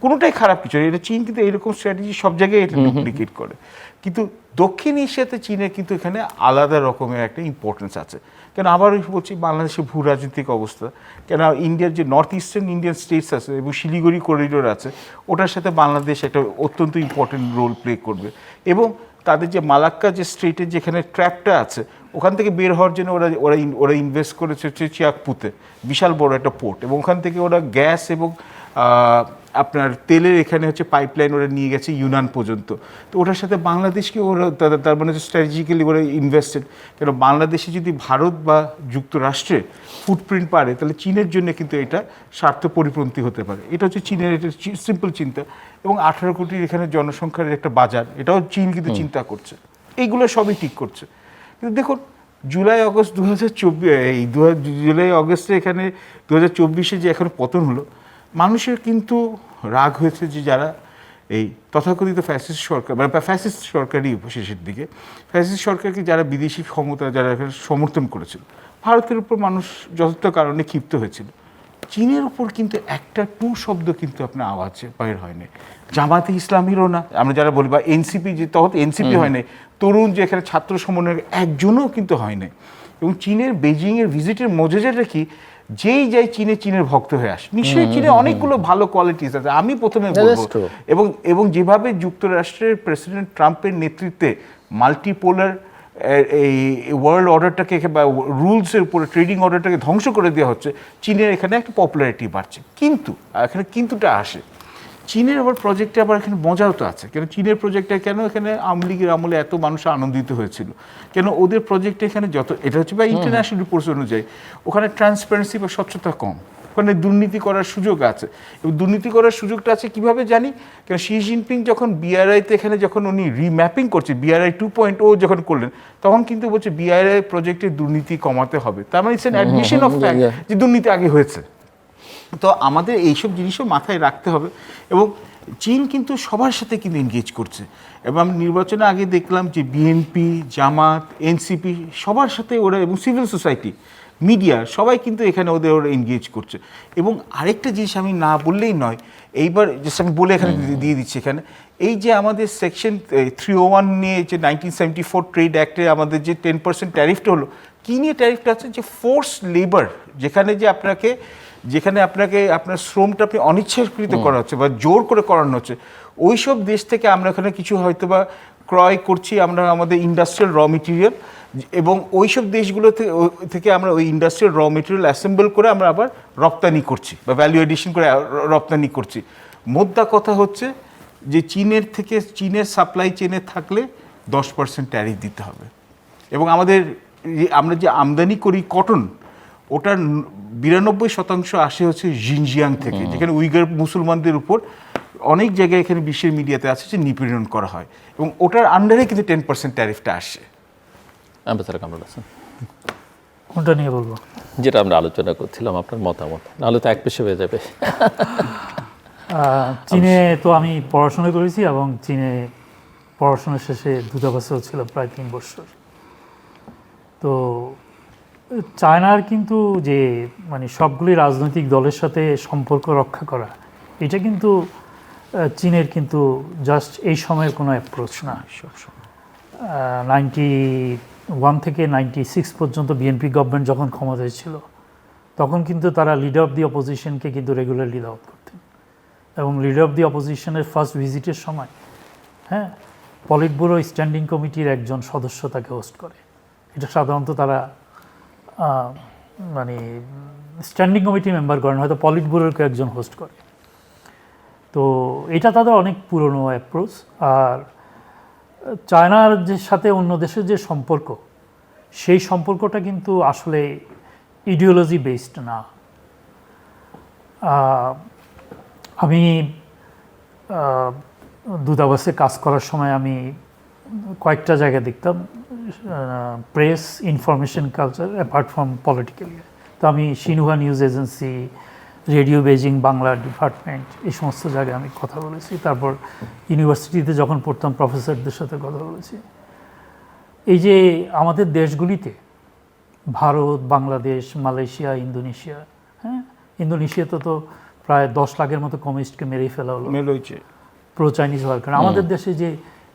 কোনোটাই খারাপ কিছু, এটা চীন কিন্তু এইরকম স্ট্র্যাটেজি সব জায়গায় এটা ডুপ্লিকেট করে। কিন্তু দক্ষিণ এশিয়াতে চীনের কিন্তু এখানে আলাদা রকমের একটা ইম্পর্টেন্স আছে। কেন আবার বলছি, বাংলাদেশের ভূ রাজনৈতিক অবস্থা, কেন ইন্ডিয়ার যে নর্থ ইস্টার্ন ইন্ডিয়ান স্টেটস আছে এবং শিলিগুড়ি করিডোর আছে, ওটার সাথে বাংলাদেশ একটা অত্যন্ত ইম্পর্টেন্ট রোল প্লে করবে। এবং তাদের যে মালাক্কা যে স্ট্রেটের যেখানে ট্র্যাপটা আছে, ওখান থেকে বের হওয়ার জন্য ওরা ইনভেস্ট করেছে হচ্ছে চিয়াকপুতে, বিশাল বড় একটা পোর্ট, এবং ওখান থেকে ওরা গ্যাস এবং আপনার তেলের এখানে হচ্ছে পাইপলাইন ওরা নিয়ে গেছে ইউনান পর্যন্ত। তো ওটার সাথে বাংলাদেশকে ওরা তার মানে স্ট্র্যাটেজিক্যালি ওরা ইনভেস্টেড। কেন বাংলাদেশে যদি ভারত বা যুক্তরাষ্ট্রে ফুটপ্রিন্ট পারে, তাহলে চীনের জন্য কিন্তু এটা স্বার্থ পরিপন্থী হতে পারে। এটা হচ্ছে চীনের একটা সিম্পল চিন্তা। এবং 18 কোটির এখানে জনসংখ্যার একটা বাজার, এটাও চীন কিন্তু চিন্তা করছে, এইগুলো সবই ঠিক করছে। কিন্তু দেখুন জুলাই আগস্ট 2024, জুলাই আগস্টে এখানে 2024 যে এখন পতন হলো, মানুষের কিন্তু রাগ হয়েছে যে যারা এই তথাকথিত ফ্যাসিস্ট সরকার, মানে ফ্যাসিস্ট সরকারই শেষের দিকে, ফ্যাসিস্ট সরকারকে যারা বিদেশি ক্ষমতা যারা এখানে সমর্থন করেছিল, ভারতের উপর মানুষ যথেষ্ট কারণে ক্ষিপ্ত হয়েছিল। চীনের উপর কিন্তু একটা টু শব্দ কিন্তু আপনার আওয়াজ বাইর হয়নি। জামাতে ইসলামীরও না, আমরা যারা বলি, বা এনসিপি, যে তখন এনসিপি হয় নাই, তরুণ যে এখানে ছাত্র সমন্বয়ের একজনও কিন্তু হয় নাই। এবং চীনের বেজিংয়ের ভিজিটের মজাটা কি, যেই যাই চীনের ভক্ত হয়ে আসে। নিশ্চয়ই চীনে অনেকগুলো ভালো কোয়ালিটিস আছে, আমি প্রথমে বলবো। এবং যেভাবে যুক্তরাষ্ট্রের প্রেসিডেন্ট ট্রাম্পের নেতৃত্বে মাল্টিপোলার এই ওয়ার্ল্ড অর্ডারটাকে বা রুলসের উপরে ট্রেডিং অর্ডারটাকে ধ্বংস করে দেওয়া হচ্ছে, চীনের এখানে একটা পপুলারিটি বাড়ছে। কিন্তু এখানে কিন্তুটা আসে, চীনের আবার প্রজেক্টে আবার এখানে মজাও তো আছে। কেন চীনের প্রজেক্টে কেন এখানে আওয়ামী লীগের আমলে এত মানুষ আনন্দিত হয়েছিল, কেন ওদের প্রজেক্টে এখানে এটা হচ্ছে বা ইন্টারন্যাশনাল রিপোর্টস অনুযায়ী ওখানে ট্রান্সপারেন্সি বা স্বচ্ছতা কম, ওখানে দুর্নীতি করার সুযোগ আছে। এবং দুর্নীতি করার সুযোগটা আছে কিভাবে জানি, কেন শি জিনপিং যখন বিআরআইতে এখানে যখন উনি রিম্যাপিং করছে, বিআরআই 2.0 যখন করলেন, তখন কিন্তু বলছে বিআরআই প্রজেক্টে দুর্নীতি কমাতে হবে। তার মানে it's an admission of fact যে দুর্নীতি আগে হয়েছে। তো আমাদের এইসব জিনিসও মাথায় রাখতে হবে। এবং চীন কিন্তু সবার সাথে কিন্তু এনগেজ করছে। এবং আমি নির্বাচনে আগে দেখলাম যে বিএনপি, জামাত, এনসিপি সবার সাথে ওরা, এবং সিভিল সোসাইটি, মিডিয়া, সবাই কিন্তু এখানে ওরা এনগেজ করছে। এবং আরেকটা জিনিস আমি না বললেই নয়, এইবার জাস্ট আমি বলে এখানে দিয়ে দিচ্ছি, এখানে এই যে আমাদের সেকশন 301 নিয়ে যে 1974 ট্রেড অ্যাক্টে আমাদের যে 10% ট্যারিফটা হলো, কী নিয়ে ট্যারিফটা আছে, যে ফোর্স লেবার, যেখানে আপনাকে আপনার শ্রমটা আপনি অনিচ্ছাকৃত করা হচ্ছে বা জোর করে করানো হচ্ছে, ওই সব দেশ থেকে আমরা এখানে কিছু হয়তো বা ক্রয় করছি আমরা আমাদের ইন্ডাস্ট্রিয়াল র মেটেরিয়াল, এবং ওই সব দেশগুলো থেকে আমরা ওই ইন্ডাস্ট্রিয়াল র মেটেরিয়াল অ্যাসেম্বল করে আমরা আবার রপ্তানি করছি বা ভ্যালু এডিশন করে রপ্তানি করছি। মোদ্দা কথা হচ্ছে যে চীনের সাপ্লাই চেনে থাকলে 10% ট্যারিফ দিতে হবে। এবং আমরা যে আমদানি করি কটন, ওটার 92% আসে হচ্ছে জিনজিয়াং থেকে, যেখানে উইগার মুসলমানদের উপর অনেক জায়গায় এখানে বিশ্বের মিডিয়াতে আছে যে নিপীড়ন করা হয়, এবং ওটার আন্ডারে কিন্তু 10% ট্যারিফটা আসে। কোনটা নিয়ে বলবো? যেটা আমরা আলোচনা করছিলাম, আপনার মতামত, নাহলে তো এক পেশে হয়ে যাবে। চীনে তো আমি পড়াশোনা করেছি, এবং চীনে পড়াশোনা শেষে দূতাবাসেও ছিল প্রায় 3 বছর। তো চায়নার কিন্তু যে মানে সবগুলি রাজনৈতিক দলের সাথে সম্পর্ক রক্ষা করা, এটা কিন্তু চীনের কিন্তু জাস্ট এই সময়ের কোনো অ্যাপ্রোচ না। 91 থেকে 96 পর্যন্ত বিএনপি গভর্নমেন্ট যখন ক্ষমতায় ছিল, তখন কিন্তু তারা লিডার অফ দি অপোজিশনকে কিন্তু রেগুলারলি দাওয়াত করতেন। এবং লিডার অফ দি অপোজিশনের ফার্স্ট ভিজিটের সময় পলিট ব্যুরো স্ট্যান্ডিং কমিটির একজন সদস্য তাকে হোস্ট করে। এটা সাধারণত তারা মানে স্ট্যান্ডিং কমিটি মেম্বার করেন, হয়তো পলিট ব্যুরোকে একজন হোস্ট করে। তো এটা তাদের অনেক পুরনো অ্যাপ্রোচ। আর চায়নার যে সাথে অন্য দেশের যে সম্পর্ক, সেই সম্পর্কটা কিন্তু আসলে ইডিওলজি বেসড না। আমি দূতাবাসে কাজ করার সময় আমি কয়েকটা জায়গায় দেখতাম press, information culture apart from political. তো আমি Xinhua news agency, radio Beijing Bangla department, এই সমস্ত জায়গায় আমি কথা বলেছি। তারপর ইউনিভার্সিটিতে যখন পড়তাম প্রফেসরদের সাথে কথা বলেছি। এই যে আমাদের দেশগুলিতে ভারত, বাংলাদেশ, মালয়েশিয়া, ইন্দোনেশিয়া, হ্যাঁ, ইন্দোনেশিয়াতে তো প্রায় 10 লাখের মতো কমিউনিস্টকে মেরেই ফেলা হলো প্রো চাইনিজ হওয়ার কারণে। আমাদের দেশে যে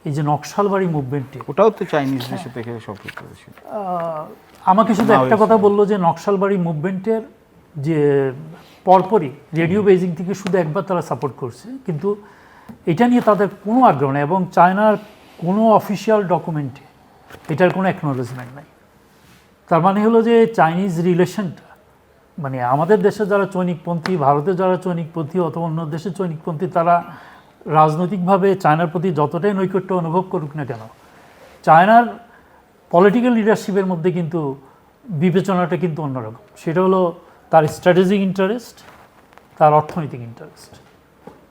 এই যে নকশালবাড়ি মুভমেন্টটি, ওটাও তো চাইনিজদের সাথে সম্পর্ক ছিল। আমাকে শুধু একটা কথা বললো যে নকশালবাড়ি মুভমেন্টের যে পরপরই রেডিও বেজিং থেকে শুধু একবার তারা সাপোর্ট করছে, কিন্তু এটা নিয়ে তাদের কোনো আগ্রহ নেই এবং চায়নার কোনো অফিসিয়াল ডকুমেন্টে এটার কোনো অ্যাকনোলেজমেন্ট নাই। তার মানে হলো যে চাইনিজ রিলেশনটা, মানে আমাদের দেশে যারা চৈনিকপন্থী, ভারতে যারা চৈনিকপন্থী অথবা অন্য দেশে চৈনিকপন্থী, তারা রাজনৈতিকভাবে চায়নার প্রতি যতটাই নৈকট্য অনুভব করুক না কেন, চায়নার পলিটিক্যাল লিডারশিপের মধ্যে কিন্তু বিবেচনাটা কিন্তু অন্যরকম। সেটা হলো তার স্ট্র্যাটেজিক ইন্টারেস্ট, তার অর্থনৈতিক ইন্টারেস্ট।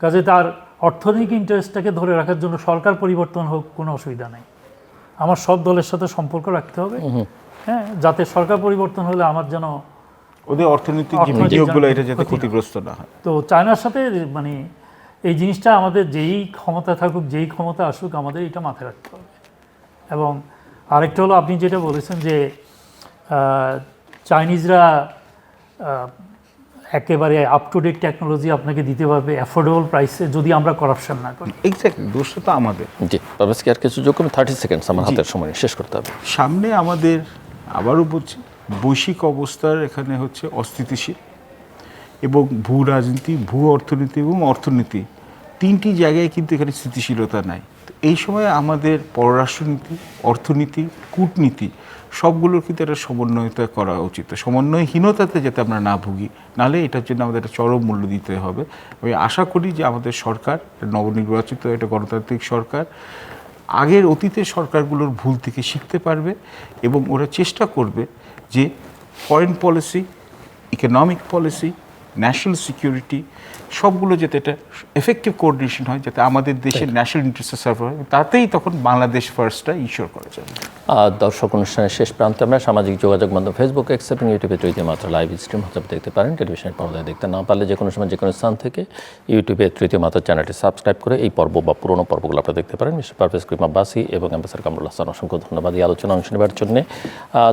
কাজে তার অর্থনৈতিক ইন্টারেস্টটাকে ধরে রাখার জন্য সরকার পরিবর্তন হোক, কোনো অসুবিধা নেই। আমার সব দলের সাথে সম্পর্ক রাখতে হবে, হ্যাঁ, যাতে সরকার পরিবর্তন হলে আমার যেন ওদের অর্থনৈতিক যে বিনিয়োগগুলো এটা যাতে ক্ষতিগ্রস্ত না হয়। তো চায়নার সাথে মানে এই জিনিসটা আমাদের যেই ক্ষমতা থাকুক, যেই ক্ষমতা আসুক, আমাদের এটা মাথায় রাখতে হবে। এবং আরেকটা হলো আপনি যেটা বলেছেন যে চাইনিজরা একেবারে আপ টু ডেট টেকনোলজি আপনাকে দিতে পারবে অ্যাফোর্ডেবল প্রাইসে, যদি আমরা কারাপশন না করি। এক্স্যাক্টলি, দোষটা তো আমাদের। জি, পারভেজ আর কিছু যোগ, 30 সেকেন্ডস আমার হাতের সময় শেষ করতে হবে। সামনে আমাদের আবারও বলছি, বৈশ্বিক অবস্থার এখানে হচ্ছে অস্থিতিশীল এবং ভূ রাজনীতি, ভূ অর্থনীতি এবং অর্থনীতি, তিনটি জায়গায় কিন্তু এখানে স্থিতিশীলতা নাই। এই সময় আমাদের পররাষ্ট্রনীতি, অর্থনীতি, কূটনীতি সবগুলোর কিন্তু একটা সমন্বয়তা করা উচিত। সমন্বয়হীনতাতে যাতে আমরা না ভুগি, নাহলে এটার জন্য আমাদের একটা চরম মূল্য দিতে হবে। আমি আশা করি যে আমাদের সরকার, নবনির্বাচিত একটা গণতান্ত্রিক সরকার, আগের অতীতের সরকারগুলোর ভুল থেকে শিখতে পারবে এবং ওরা চেষ্টা করবে যে foreign policy, economic policy, national security সবগুলো যাতে এটা এফেক্টিভ কোঅর্ডিনেশন হয়, যাতে আমাদের দেশের ন্যাশনাল ইন্টারেস্টে সার্ভ হয়, তাতেই তখন বাংলাদেশ ফার্স্টটা ইনশিওর করা যাবে। দর্শক, অনুষ্ঠানের শেষ প্রান্তে আমরা সামাজিক যোগাযোগ মাধ্যম ফেসবুক, এক্স এবং ইউটিউবে তৃতীয় মাত্রা লাইভ স্ট্রিম হিসাবে দেখতে পারেন। টেলিভিশনের পর্দায় দেখতে না পারলে যে কোনো সময় যে কোনো স্থান থেকে ইউটিউবে তৃতীয় মাত্রা চ্যানেলটি সাবস্ক্রাইব করে এই পর্ব বা পুরোনো পর্বগুলো আপনারা দেখতে পারেন। মিস্টার পারভেজ করিম আব্বাসী এবং অ্যাম্বাসেডর কামরুল হাসান, অসংখ্য ধন্যবাদ এই আলোচনা অংশ নেবার জন্যে।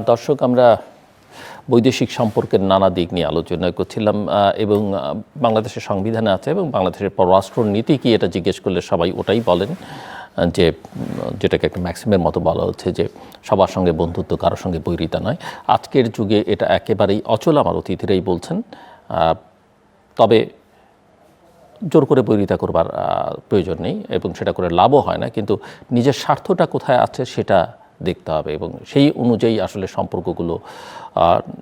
দর্শক, আমরা বৈদেশিক সম্পর্কের নানা দিক নিয়ে আলোচনা করছিলাম এবং বাংলাদেশের সংবিধানে আছে এবং বাংলাদেশের পররাষ্ট্র নীতি কি এটা জিজ্ঞেস করলে সবাই ওটাই বলেন, যে যেটাকে একটা ম্যাক্সিমের মতো বলা হচ্ছে যে সবার সঙ্গে বন্ধুত্ব, কারোর সঙ্গে বৈরিতা নয়। আজকের যুগে এটা একেবারেই অচল, আমার অতিথিরাই বলছেন। তবে জোর করে বৈরিতা করবার প্রয়োজন নেই এবং সেটা করে লাভও হয় না, কিন্তু নিজের স্বার্থটা কোথায় আছে সেটা দেখতে হবে এবং সেই অনুযায়ী আসলে সম্পর্কগুলো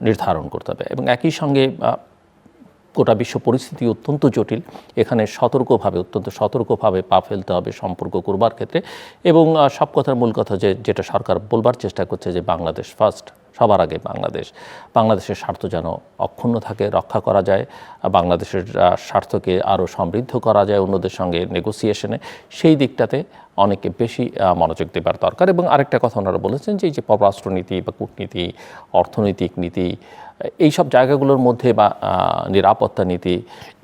নির্ধারণ করতে হবে। এবং একই সঙ্গে গোটা বিশ্ব পরিস্থিতি অত্যন্ত জটিল, এখানে অত্যন্ত সতর্কভাবে পা ফেলতে হবে সম্পর্ক করবার ক্ষেত্রে। এবং সব কথার মূল কথা যেটা সরকার বলবার চেষ্টা করছে যে বাংলাদেশ ফার্স্ট, সবার আগে বাংলাদেশের স্বার্থ যেন অক্ষুণ্ণ থাকে, রক্ষা করা যায়, বাংলাদেশের স্বার্থকে আরও সমৃদ্ধ করা যায় অন্যদের সঙ্গে নেগোসিয়েশনে, সেই দিকটাতে অনেক বেশি মনোযোগ দেবার দরকার। এবং আরেকটা কথা ওনারা বলেছেন যে এই যে পররাষ্ট্রনীতি বা কূটনীতি, অর্থনৈতিক নীতি, এইসব জায়গাগুলোর মধ্যে বা নিরাপত্তা নীতি,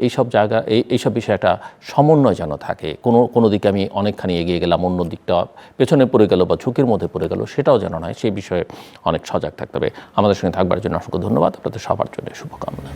এইসব বিষয়ে একটা সমন্বয় যেন থাকে। কোনো দিকে আমি অনেকখানি এগিয়ে গেলাম, অন্য দিকটা পেছনে পড়ে গেল বা ঝুঁকির মধ্যে পড়ে গেল, সেটাও যেন নয়, সেই বিষয়ে অনেক সজাগ থাকতে হবে। আমাদের সঙ্গে থাকবার জন্য অসংখ্য ধন্যবাদ, আপনাদের সবার জন্য শুভকামনা।